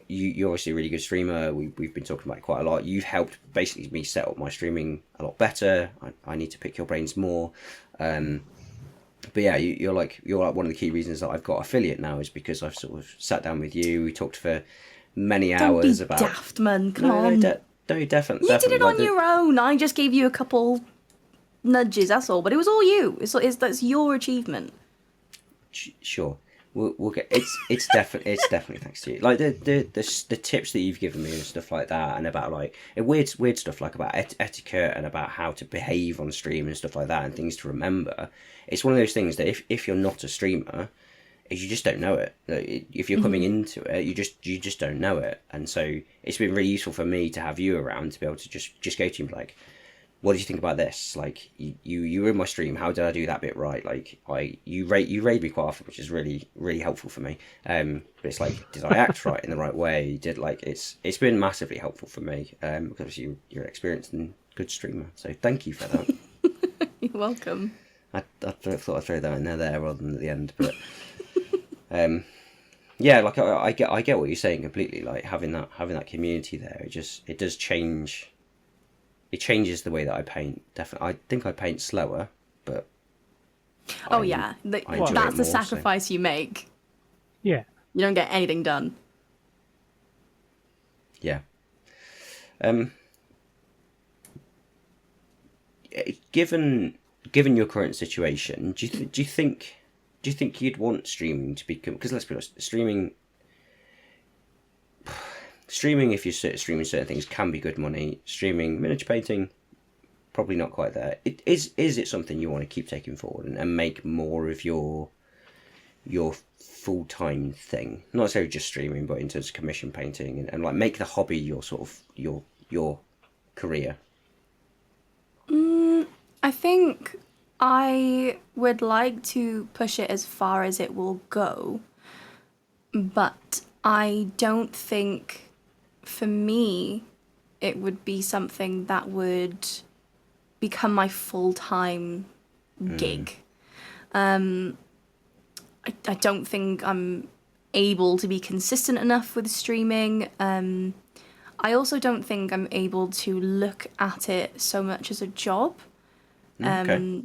you're obviously a really good streamer. We've been talking about it quite a lot. You've helped basically me set up my streaming a lot better. I need to pick your brains more. But yeah, you're like one of the key reasons that I've got affiliate now is because I've sort of sat down with you. We talked for many hours Don't be about daft, man. Come on. No, definitely. You did it on your own. I just gave you a couple nudges. That's all. But it was all you. That's your achievement. Sure. We'll get it's definitely thanks to you. Like the tips that you've given me and stuff like that, and about like weird stuff like about etiquette and about how to behave on stream and stuff like that, and things to remember. It's one of those things that if you're not a streamer, you just don't know it. If you're coming into it, you just don't know it. And so it's been really useful for me to have you around to be able to just go to you and be like, what did you think about this? Like you were in my stream. How did I do that bit right? Like you raid me quite often, which is really, really helpful for me. But it's like, did I act right in the right way? It's been massively helpful for me because you're an experienced and good streamer. So thank you for that. You're welcome. I thought I'd throw that in there rather than at the end, but yeah, like I get what you're saying completely. Like having that community there, it does change. It changes the way that I paint. Definitely, I think I paint slower, but that's the sacrifice you make. Yeah, you don't get anything done. Yeah. Given your current situation, do you think you'd want streaming to become? Because let's be honest, streaming, if you're streaming certain things, can be good money. Streaming miniature painting, probably not quite there. Is it something you want to keep taking forward and make more of your full-time thing? Not necessarily just streaming, but in terms of commission painting and like make the hobby your sort of your career. I think I would like to push it as far as it will go, but I don't think for me it would be something that would become my full-time gig. I don't think I'm able to be consistent enough with streaming. I also don't think I'm able to look at it so much as a job. Okay.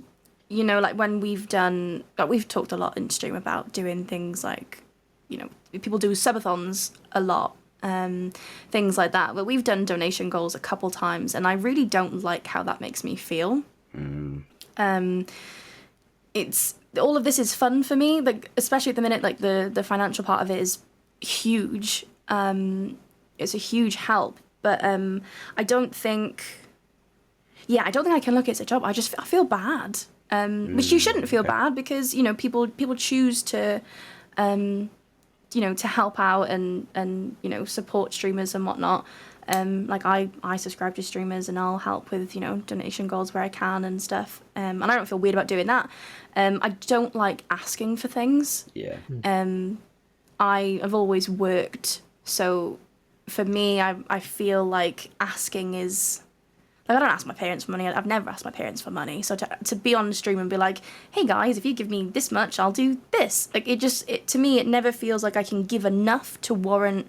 You know, like when we've talked a lot in stream about doing things like, you know, people do subathons a lot, things like that. But we've done donation goals a couple times, and I really don't like how that makes me feel. It's all of this is fun for me, like especially at the minute, like the financial part of it is huge. It's a huge help, but I don't think I can look at it as a job. I feel bad, which you shouldn't feel bad, because you know people choose to you know, to help out and you know, support streamers and whatnot. Like I subscribe to streamers and I'll help with, you know, donation goals where I can and stuff. And I don't feel weird about doing that. I don't like asking for things. Yeah. I've always worked, so for me, I feel like asking is like, I don't ask my parents for money. I've never asked my parents for money. So to be on the stream and be like, hey guys, if you give me this much, I'll do this. Like to me, it never feels like I can give enough to warrant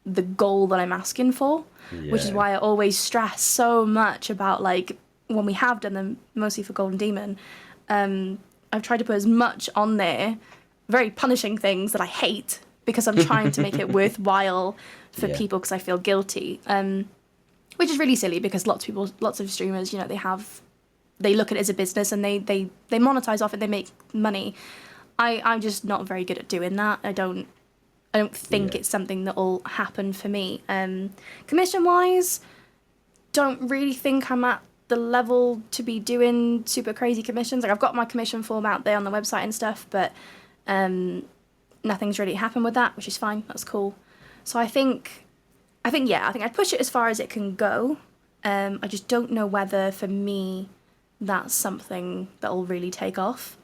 the goal that I'm asking for, which is why I always stress so much about, like, when we have done them, mostly for Golden Demon, I've tried to put as much on there, very punishing things that I hate, because I'm trying to make it worthwhile for people, because I feel guilty. Which is really silly, because lots of streamers, you know, they look at it as a business and they monetize off it, they make money. I'm just not very good at doing that. I don't think it's something that will happen for me. Commission wise, don't really think I'm at the level to be doing super crazy commissions. Like, I've got my commission form out there on the website and stuff, but nothing's really happened with that, which is fine. That's cool. So I think I'd push it as far as it can go. I just don't know whether for me that's something that'll really take off.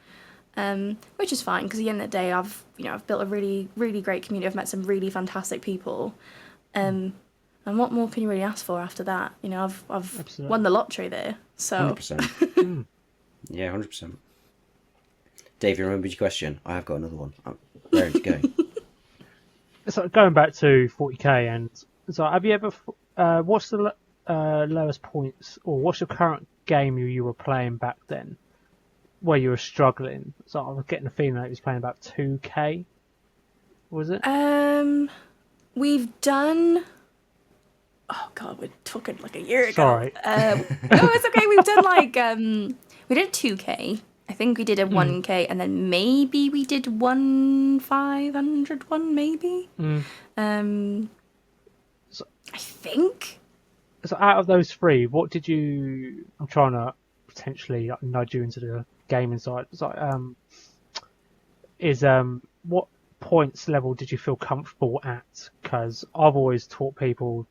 Which is fine, because at the end of the day, I've built a really, really great community. I've met some really fantastic people. And what more can you really ask for after that? You know, I've won the lottery there. So 100%. Yeah, 100%. Dave, you remembered your question? I have got another one. I'm ready to go. So going back to 40k, and so have you ever? What's the lowest points, or what's your current game you were playing back then, where you were struggling? So I was getting the feeling that he was playing about 2k. Was it? We've done. Oh God, we're talking like a year ago. Sorry. No, it's okay. We've done like we did 2k. I think we did a 1k, and then maybe we did 500 one, maybe. So, I think. So out of those three, what did you? I'm trying to potentially nudge you into the gaming side. So, what points level did you feel comfortable at? Because I've always taught people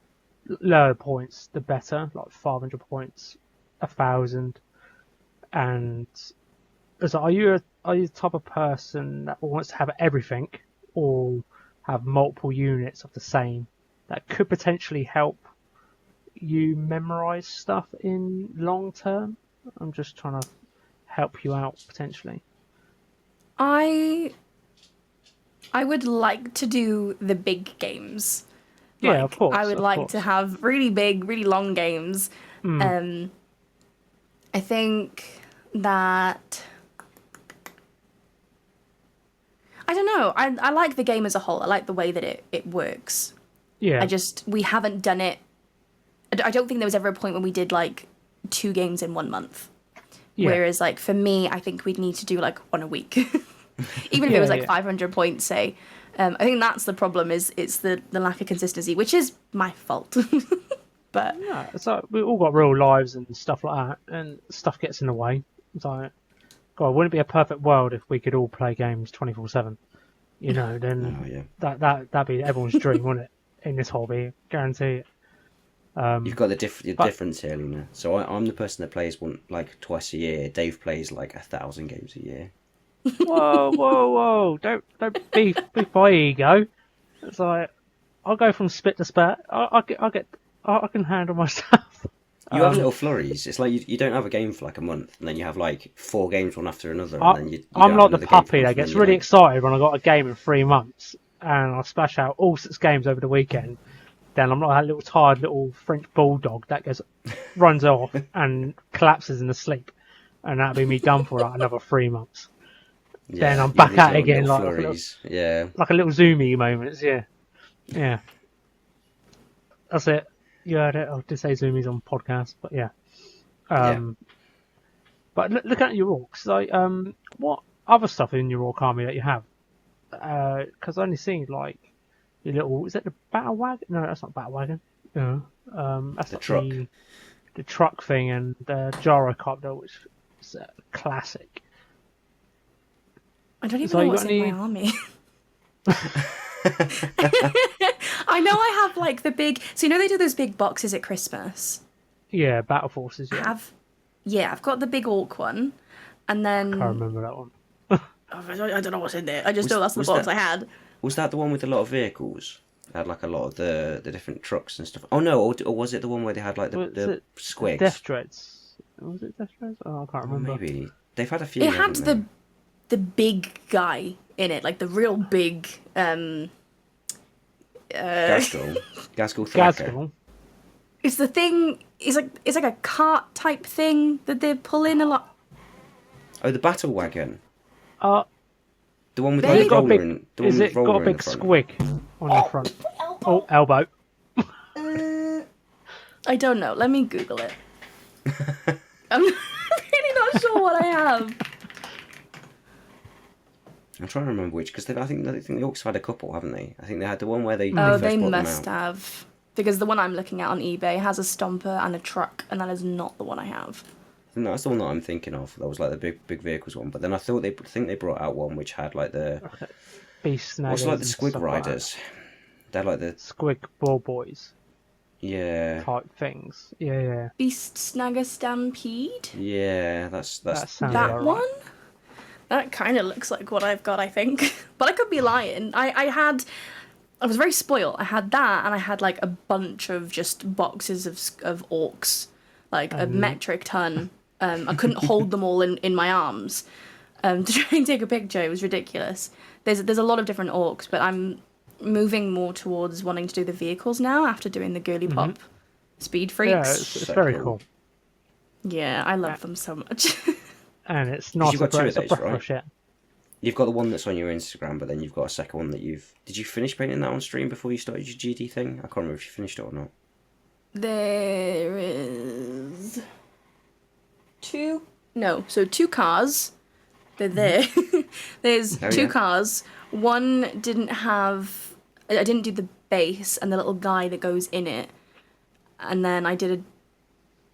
lower points the better, like 500 points, 1,000, and so are you the type of person that wants to have everything, or have multiple units of the same that could potentially help you memorize stuff in long term? I'm just trying to help you out potentially. I would like to do the big games. Yeah, of course. I would like to have really big, really long games. I think that I don't know. I like the game as a whole. I like the way that it works. Yeah. We haven't done it. I don't think there was ever a point when we did like 2 games in 1 month. Yeah. Whereas like for me, I think we'd need to do like 1 a week. Even if it was like 500 points, say. I think that's the problem, is it's the lack of consistency, which is my fault. But yeah, so we've all got real lives and stuff like that, and stuff gets in the way. So, God, wouldn't it be a perfect world if we could all play games 24/7? You know, then that'd be everyone's dream, wouldn't it? In this hobby, guarantee it. You've got the difference here, Luna. So I'm the person that plays twice a year. Dave plays like 1,000 games a year. Whoa! Don't beef my ego. It's like I'll go from spit to spat. I can handle myself. You have little flurries. It's like you don't have a game for like a month, and then you have like 4 games one after another, and then you I'm don't like have the another game for puppy a that month, gets and then really excited when I got a game in 3 months, and I splash out all 6 games over the weekend. Then I'm like that little tired little French bulldog that runs off and collapses in a sleep, and that'll be me done for like another 3 months. Yeah, then I'm back at it again, like a little zoomy moments. Yeah. That's it. You heard it. I did say zoomies on podcast, but yeah. But look at your orcs. Like, what other stuff in your orc army that you have? Because I only seen like your little. Is that the battle wagon? No, that's not battle wagon. No. That's the like truck. The truck thing and the gyrocopter, which is a classic. I don't even know what's in my army. I know I have like the big. So you know they do those big boxes at Christmas. Yeah, battle forces. Yeah. I've got the big orc one, and then I can't remember that one. I don't know what's in there. I just know that's the box I had. Was that the one with a lot of vehicles? It had like a lot of the different trucks and stuff. Oh no, or was it the one where they had like the squigs? Death Dreads. Was it Death Dreads? Oh, I can't remember. Maybe they've had a few. It had the big guy in it, like the real big. Gaskell. It's the thing. It's like a cart type thing that they pull in a lot. Oh, the battle wagon. The one with like got a big. and, the is one it got a big squig on the front? Elbow. I don't know. Let me Google it. I'm really not sure what I have. I'm trying to remember which, because I think the Orcs have had a couple, haven't they? I think they had the one where they. They must have, because the one I'm looking at on eBay has a stomper and a truck, and that is not the one I have. No, that's the one that I'm thinking of. That was like the big vehicles one. But then I thought they brought out one which had like the beast snaggers. What's like the squig riders? They're like the squig ball boys. Yeah. Type things. Yeah. Beast Snagger Stampede. Yeah, that's that right. One. That kind of looks like what I've got, I think. But I could be lying. I was very spoiled. I had that, and I had like a bunch of just boxes of orcs, like a metric ton. I couldn't hold them all in my arms. To try and take a picture, it was ridiculous. There's a lot of different orcs, but I'm moving more towards wanting to do the vehicles now after doing the girly pop speed freaks. Yeah, it's very cool. Yeah, I love them so much. And it's not you've got 2 of those, right? Shit. You've got the one that's on your Instagram, but then you've got a second one that did you finish painting that on stream before you started your GD thing? I can't remember if you finished it or not. There is 2 cars. They're there. There's 2 cars. One didn't have. I didn't do the base and the little guy that goes in it, and then I did a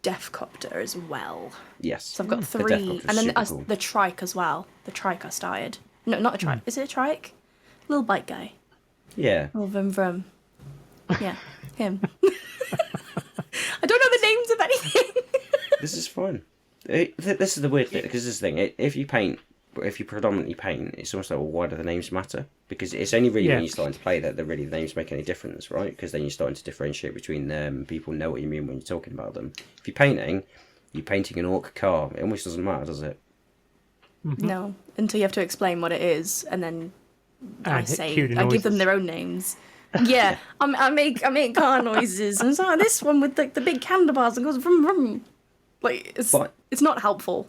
Deathcopter as well. Yes. So I've got 3, and then cool. The trike as well. The trike I started. No, not a trike. Is it a trike? Little bike guy. Yeah. Oh, vroom. Yeah, him. I don't know the names of anything. This is fun. This is the weird thing, because this is the thing. If you predominantly paint, it's almost like, well, why do the names matter? Because it's only really when you're starting to play that really the names make any difference, right? Because then you're starting to differentiate between them. People know what you mean when you're talking about them. If you're painting an orc car, it almost doesn't matter, does it? Mm-hmm. No, until you have to explain what it is, and then I give them their own names. Yeah, I make car noises, and so this one with the big handlebars and goes vroom vroom. Like it's not helpful.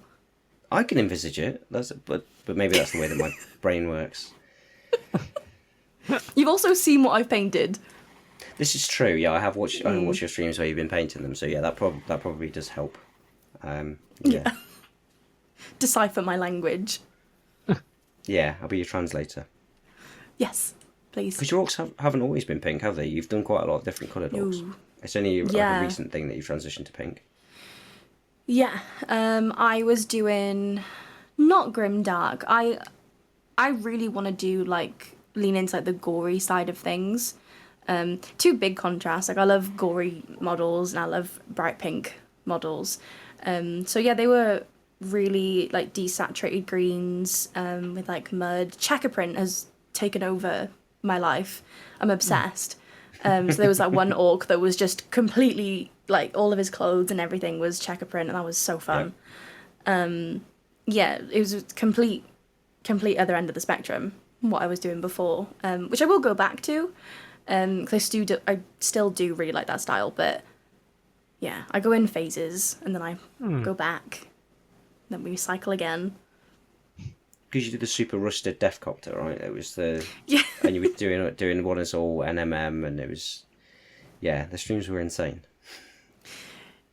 I can envisage it. But maybe that's the way that my brain works. You've also seen what I've painted. This is true. Yeah, I have watched your streams where you've been painting them. So yeah, that probably does help. Yeah. Decipher my language. Yeah, I'll be your translator. Yes, please. Because your orcs haven't always been pink, have they? You've done quite a lot of different coloured orcs. It's only a recent thing that you've transitioned to pink. Yeah, I was doing not grimdark. I really want to do lean into the gory side of things. Two big contrasts. Like I love gory models and I love bright pink models. So yeah, they were really like desaturated greens with like mud. Checker print has taken over my life. I'm obsessed. So there was that one orc that was just completely like all of his clothes and everything was checker print, and that was so fun. Yeah, it was a complete other end of the spectrum what I was doing before, which I will go back to, because I still do really like that style. But yeah, I go in phases and then I go back, then we cycle again. Because you did the super rusted Deathcopter, right? It was the Yeah. And you were doing one as all NMM, and it was the streams were insane.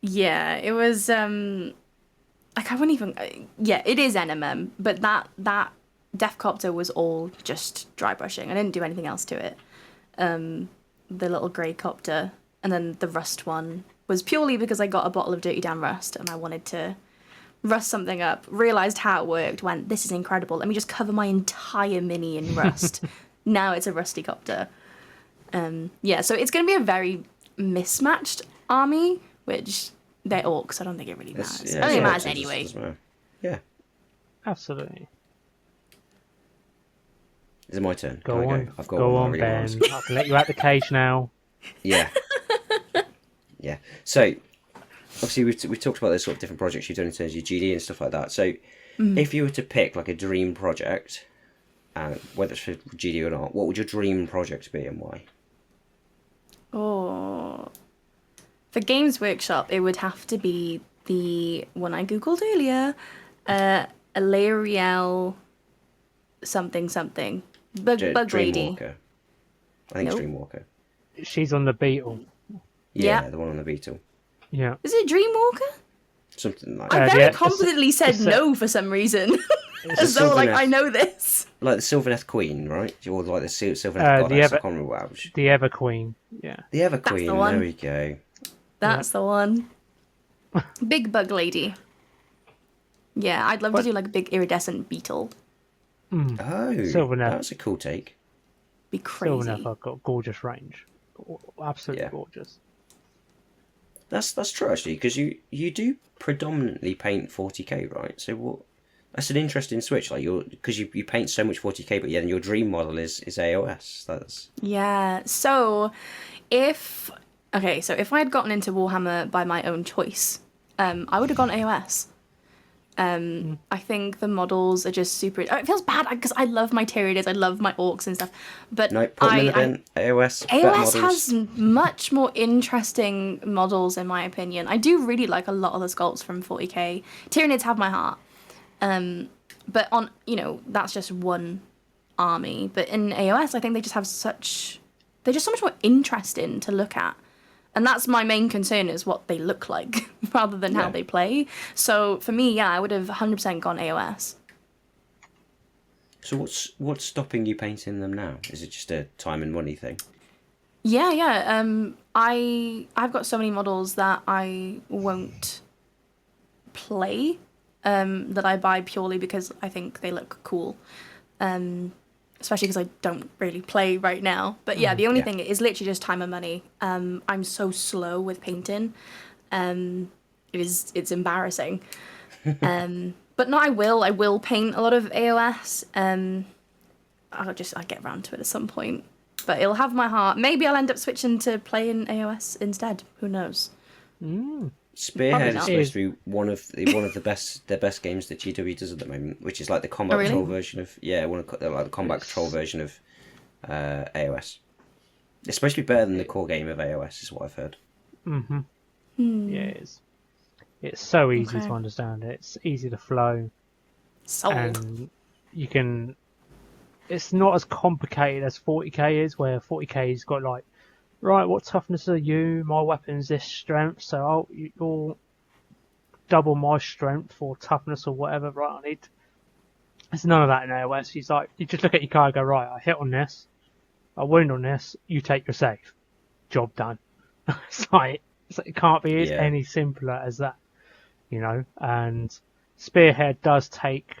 Yeah, it was like I wouldn't even. Yeah, it is NMM, but that Deathcopter was all just dry brushing. I didn't do anything else to it. The little grey copter, and then the rust one was purely because I got a bottle of Dirty Dan Rust and I wanted to rust something up. Realized how it worked. Went, this is incredible. Let me just cover my entire mini in rust. Now it's a rusty copter. Yeah, so it's going to be a very mismatched army, which they're orcs. I don't think it really matters. I don't think it matters anyway. Yeah, absolutely. Is it my turn? Go on. I've got go one on, really Ben. I can let you out the cage now. Yeah. Yeah. So, obviously, we've talked about those sort of different projects you've done in terms of your GD and stuff like that. So, if you were to pick like a dream project, whether it's for GD or not, what would your dream project be and why? Oh, for Games Workshop, it would have to be the one I googled earlier, Alariel something. Bug Lady. Dreamwalker. I think it's Dreamwalker. She's on the beetle. Yeah, the one on the beetle. Yeah. Is it Dreamwalker? Something like I very confidently said no for some reason. As though, like, I know this. Like the Sylvaneth Queen, right? Or like the Sylvaneth Goddess, I can't remember what was. The Ever Queen, yeah. The Ever Queen, there we go. That's the one. Big Bug Lady. Yeah, I'd love to do like a big iridescent beetle. Oh, Sylvaneth. That's a cool take. Be crazy. Sylvaneth have got gorgeous range. Absolutely gorgeous. That's true, actually, because you do predominantly paint 40k, right? So what? That's an interesting switch. Like because you paint so much 40k, but then your dream model is AOS. That's So if I had gotten into Warhammer by my own choice, I would have gone AOS. I think the models are just super. It feels bad because I love my Tyranids, I love my orcs and stuff, but no, put them in the bin. AOS has much more interesting models in my opinion. I do really like a lot of the sculpts from 40k. Tyranids have my heart, but on that's just one army. But in AOS, I think they just have they're just so much more interesting to look at. And that's my main concern is what they look like rather than how they play. So for me, I would have 100% gone AOS. So what's stopping you painting them now? Is it just a time and money thing? Yeah. I've got so many models that I won't play, that I buy purely because I think they look cool. Especially because I don't really play right now. But yeah, the only thing is literally just time and money. I'm so slow with painting. It's embarrassing. But no, I will paint a lot of AOS. I'll get around to it at some point. But it'll have my heart. Maybe I'll end up switching to playing AOS instead. Who knows? Spearhead is supposed to be one of the best games that GW does at the moment, which is like the combat control version of the combat control version of AOS. It's supposed to be better than the core game of AOS, is what I've heard. Yeah, it is. It's so easy to understand. It's easy to flow. Sold. And you can. It's not as complicated as 40k is, where 40k's got like, right, what toughness are you? My weapon's this strength, so you'll double my strength or toughness or whatever. Right, I need. There's none of that in AOS. He's like, you just look at your card and go, right, I hit on this, I wound on this, you take your save. Job done. It can't be any simpler as that, And Spearhead does take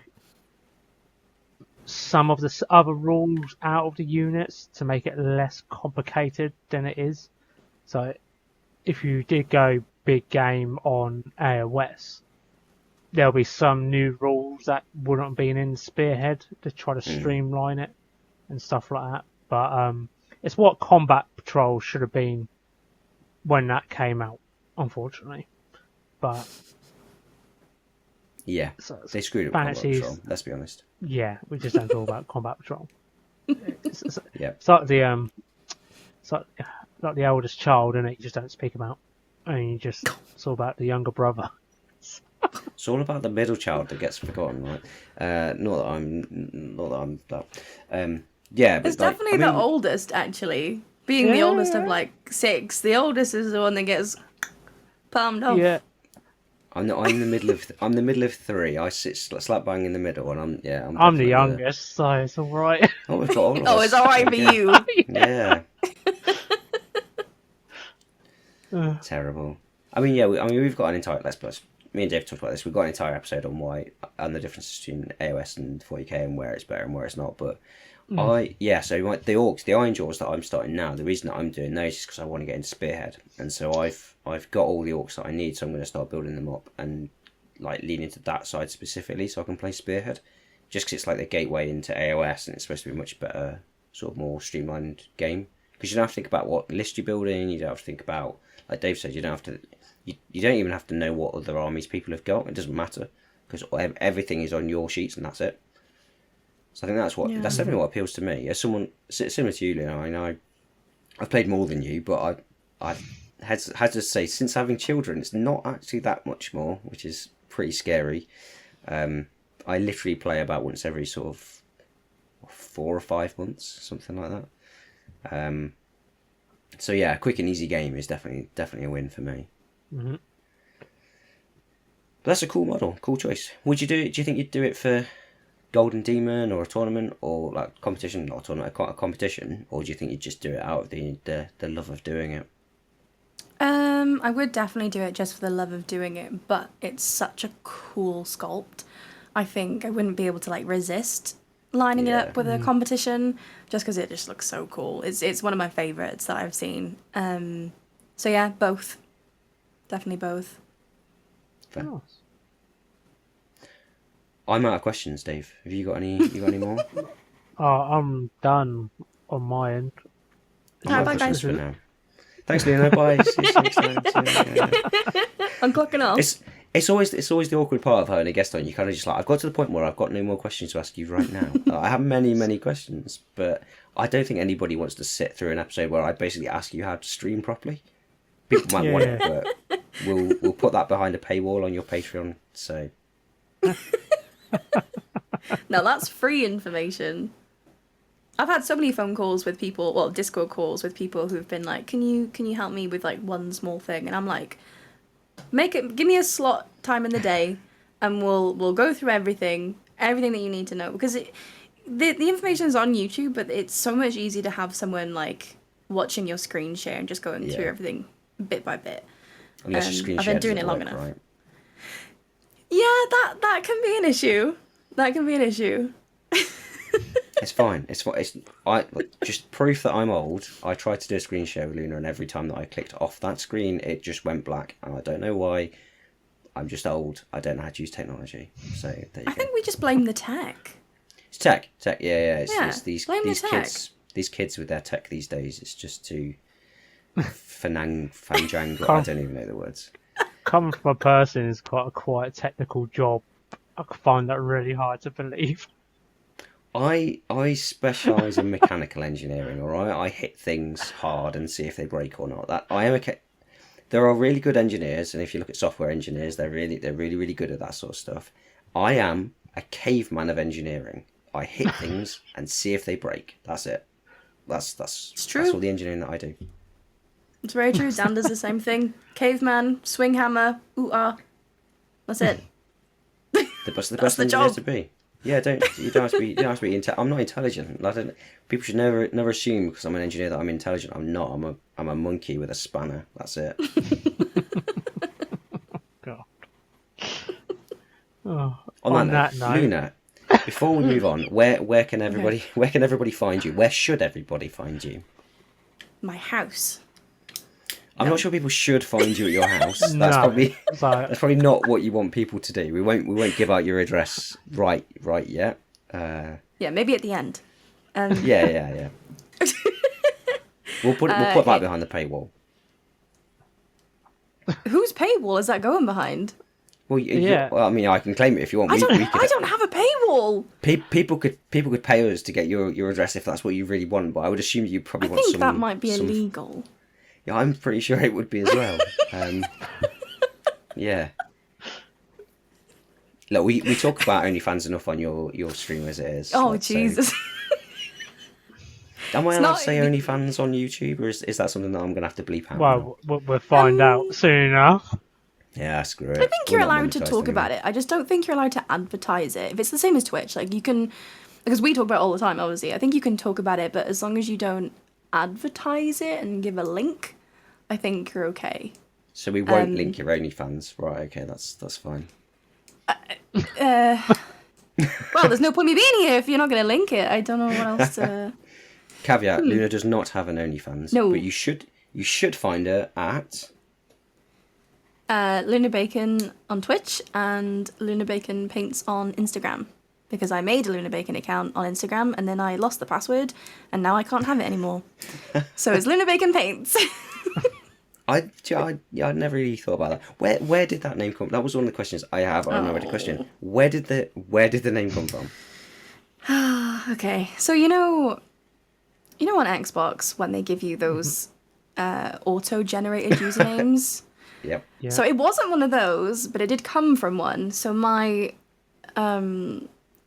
some of the other rules out of the units to make it less complicated than it is. So if you did go big game on AOS, there'll be some new rules that wouldn't have been in Spearhead to try to streamline it and stuff like that. But it's what Combat Patrol should have been when that came out, unfortunately. But yeah, they screwed up Combat Patrol. Let's be honest. Yeah, we just don't talk about Combat Patrol. It's like the eldest child, isn't it? You just don't speak about, and it's all about the younger brother. It's all about the middle child that gets forgotten, right? Not that I'm that. Yeah, but it's definitely the oldest, actually. Being the oldest of like 6, the oldest is the one that gets palmed off. Yeah. I'm the middle of. I'm the middle of 3. I sit slap bang in the middle, and I'm the youngest, so it's all right. Oh, we've got all of us. Oh, it's all right for you. Yeah. Terrible. I mean, we've got an entire. Let's plus. Me and Dave talked about this. We've got an entire episode on why and the difference between AOS and 40k and where it's better and where it's not. But so the orcs, the Iron Jaws that I'm starting now. The reason that I'm doing those is because I want to get into Spearhead, and so I've got all the orcs that I need. So I'm going to start building them up and like lean into that side specifically, so I can play Spearhead. Just because it's like the gateway into AOS, and it's supposed to be a much better, sort of more streamlined game. Because you don't have to think about what list you're building. You don't have to think about, like Dave said, you don't have to. You don't even have to know what other armies people have got. It doesn't matter because everything is on your sheets and that's it. So I think that's definitely what appeals to me. As someone similar to you, Luna, I know I've played more than you, but I've had to say since having children, it's not actually that much more, which is pretty scary. I literally play about once every sort of 4 or 5 months, something like that. So yeah, a quick and easy game is definitely a win for me. Mm-hmm. But that's a cool model, cool choice. Would you do it? Do you think you'd do it for Golden Demon or a tournament or like competition, not a tournament, a competition, or do you think you'd just do it out of the love of doing it? I would definitely do it just for the love of doing it, but it's such a cool sculpt. I think I wouldn't be able to like resist lining it up with a competition just because it just looks so cool. It's one of my favourites that I've seen. So yeah, both. Definitely both. Fair. I'm out of questions, Dave. Have you got any? More? I'm done on my end. Bye, guys. For now. Thanks, Luna. Bye. See you next time. I'm clocking off. It's always the awkward part of having a guest on. You kind of just like, I've got to the point where I've got no more questions to ask you right now. I have many questions, but I don't think anybody wants to sit through an episode where I basically ask you how to stream properly. People might want it, but we'll put that behind a paywall on your Patreon. So now that's free information. I've had so many phone calls with people, well, Discord calls with people who've been like, "Can you help me with like one small thing?" And I'm like, give me a slot time in the day, and we'll go through everything that you need to know, because the information is on YouTube, but it's so much easier to have someone like watching your screen share and just going through everything bit by bit. Unless your screen share I've been doing it long enough. Right? Yeah, that can be an issue. It's fine. It's just proof that I'm old. I tried to do a screen share with Luna, and every time that I clicked off that screen, it just went black, and I don't know why. I'm just old. I don't know how to use technology. So there you go. I think we just blame the tech. It's tech. Yeah. It's these tech. kids with their tech these days. It's just too fanjangle. I don't even know the words. Coming from a person who's got a quite technical job, I find that really hard to believe. I specialise in mechanical engineering. All right, I hit things hard and see if they break or not. There are really good engineers, and if you look at software engineers, they're really good at that sort of stuff. I am a caveman of engineering. I hit things and see if they break. That's it. That's true. That's all the engineering that I do. It's very true. Dan does the same thing. Caveman, swing hammer, ooh-ah. That's it. The best engineers to be. Yeah, you don't have to be. I'm not intelligent. People should never assume because I'm an engineer that I'm intelligent. I'm not. I'm a monkey with a spanner. That's it. God. Oh, on that note, Luna, before we move on, where can everybody find you? Where should everybody find you? My house. I'm not sure people should find you at your house. That's that's probably not what you want people to do. We won't give out your address right yet. Yeah, maybe at the end. Yeah. We'll put that behind the paywall. Whose paywall is that going behind? Well, I mean, I can claim it if you want. I don't have a paywall. People could pay us to get your address if that's what you really want. But I would assume you probably want some. I think that might be illegal. Yeah, I'm pretty sure it would be as well. Yeah. Look, we talk about OnlyFans enough on your stream as it is. Oh, Jesus. So... Am I allowed to say OnlyFans on YouTube, or is that something that I'm going to have to bleep out? Well, we'll find out soon enough. Yeah, screw it. I think you're allowed to talk about it. I just don't think you're allowed to advertise it. If it's the same as Twitch, like you can... Because we talk about it all the time, obviously. I think you can talk about it, but as long as you don't advertise it and give a link, I think you're okay. So we won't link your OnlyFans, right? Okay, that's fine. Well, there's no point me being here if you're not going to link it. I don't know what else to. Caveat: Luna does not have an OnlyFans. No, but you should find her at LunaBacon on Twitch and LunaBaconPaints on Instagram. Because I made a LunaBacon account on Instagram and then I lost the password and now I can't have it anymore. So it's LunaBaconPaints. I never really thought about that. Where did that name come from? That was one of the questions I have. I don't know the question. Where did the name come from? Okay, so you know on Xbox when they give you those auto-generated usernames? Yep. Yeah. So it wasn't one of those, but it did come from one. So my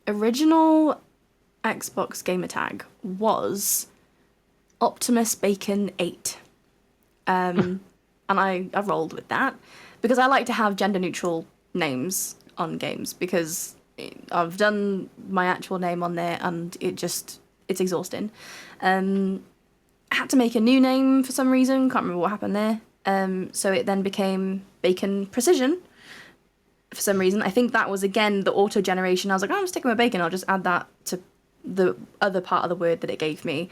original Xbox gamer tag was Optimus Bacon 8. And I rolled with that because I like to have gender neutral names on games because I've done my actual name on there and it's exhausting. I had to make a new name for some reason, can't remember what happened there. So it then became Bacon Precision for some reason. I think that was again the auto generation. I was like, I'm sticking with bacon, I'll just add that to the other part of the word that it gave me.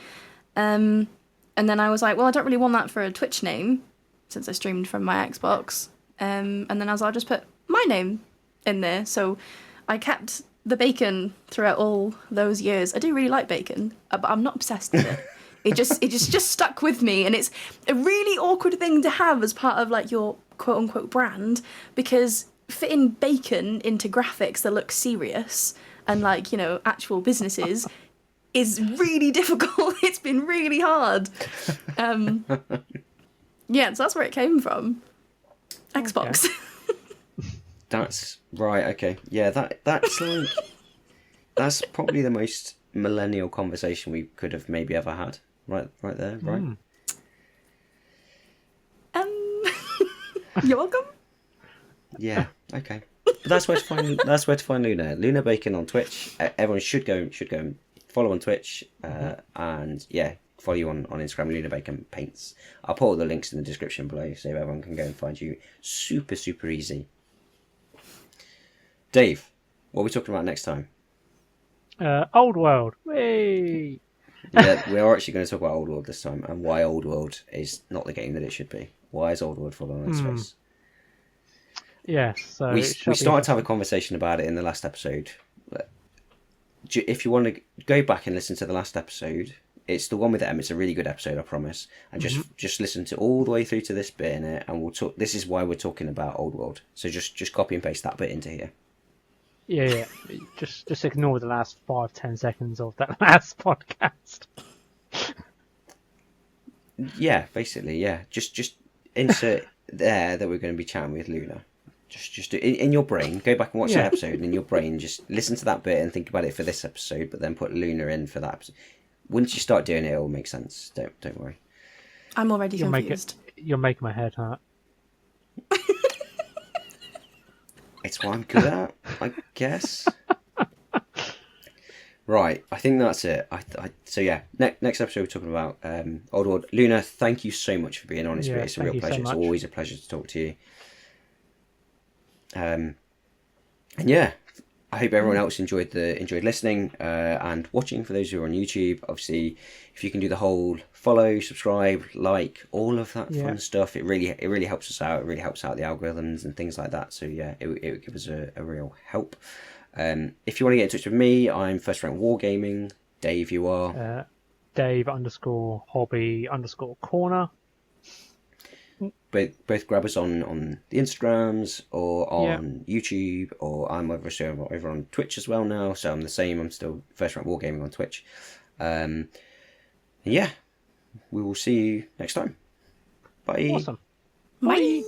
And then I was like, well, I don't really want that for a Twitch name since I streamed from my Xbox. And then I'll just put my name in there. So I kept the bacon throughout all those years. I do really like bacon, but I'm not obsessed with it. It just stuck with me, and it's a really awkward thing to have as part of like your quote unquote brand, because fitting bacon into graphics that look serious and like, you know, actual businesses is really difficult. It's been really hard. Yeah, so that's where it came from. Xbox. Okay. That's right. Okay, yeah, that's like that's probably the most millennial conversation we could have maybe ever had. Right there, right? You're welcome. Yeah. Okay. But that's where to find Luna. Luna Bacon on Twitch. Everyone should go and follow on Twitch. And yeah, follow you on Instagram, LunaBaconPaints. I'll put all the links in the description below so everyone can go and find you. Super, super easy. Dave, what are we talking about next time? Old World. Whee! Yeah, we are actually going to talk about Old World this time, and why Old World is not the game that it should be. Why is Old World falling on its face? Yes, so we started to have a conversation about it in the last episode. If you want to go back and listen to the last episode, it's the one with Em. It's a really good episode, I promise. And just listen to all the way through to this bit in it, and we'll talk. This is why we're talking about Old World. So just copy and paste that bit into here. Yeah. Just ignore the last 5-10 seconds of that last podcast. Yeah, basically, yeah. Just insert there that we're going to be chatting with Luna. Just do, in your brain, go back and watch that episode, and in your brain, just listen to that bit and think about it for this episode, but then put Luna in for that episode. Once you start doing it, it will make sense. Don't worry. I'm already confused. You'll make my head hurt. It's what I'm good at, I guess. Right, I think that's it. So yeah, next episode we're talking about Old World. Luna, thank you so much for being honest with me. It's a real pleasure. It's always a pleasure to talk to you. And yeah, I hope everyone else enjoyed listening and watching. For those who are on YouTube, obviously, if you can do the whole follow, subscribe, like, all of that fun stuff, it really helps us out. It really helps out the algorithms and things like that. So yeah, it would give us a real help. If you want to get in touch with me, I'm First Rank Wargaming. Dave, you are Dave_hobby_corner. Both grab us on the Instagrams or on YouTube, or I'm over on Twitch as well now, so I'm the same. I'm still First Rank Wargaming on Twitch. And yeah, we will see you next time. Bye. Awesome. Bye.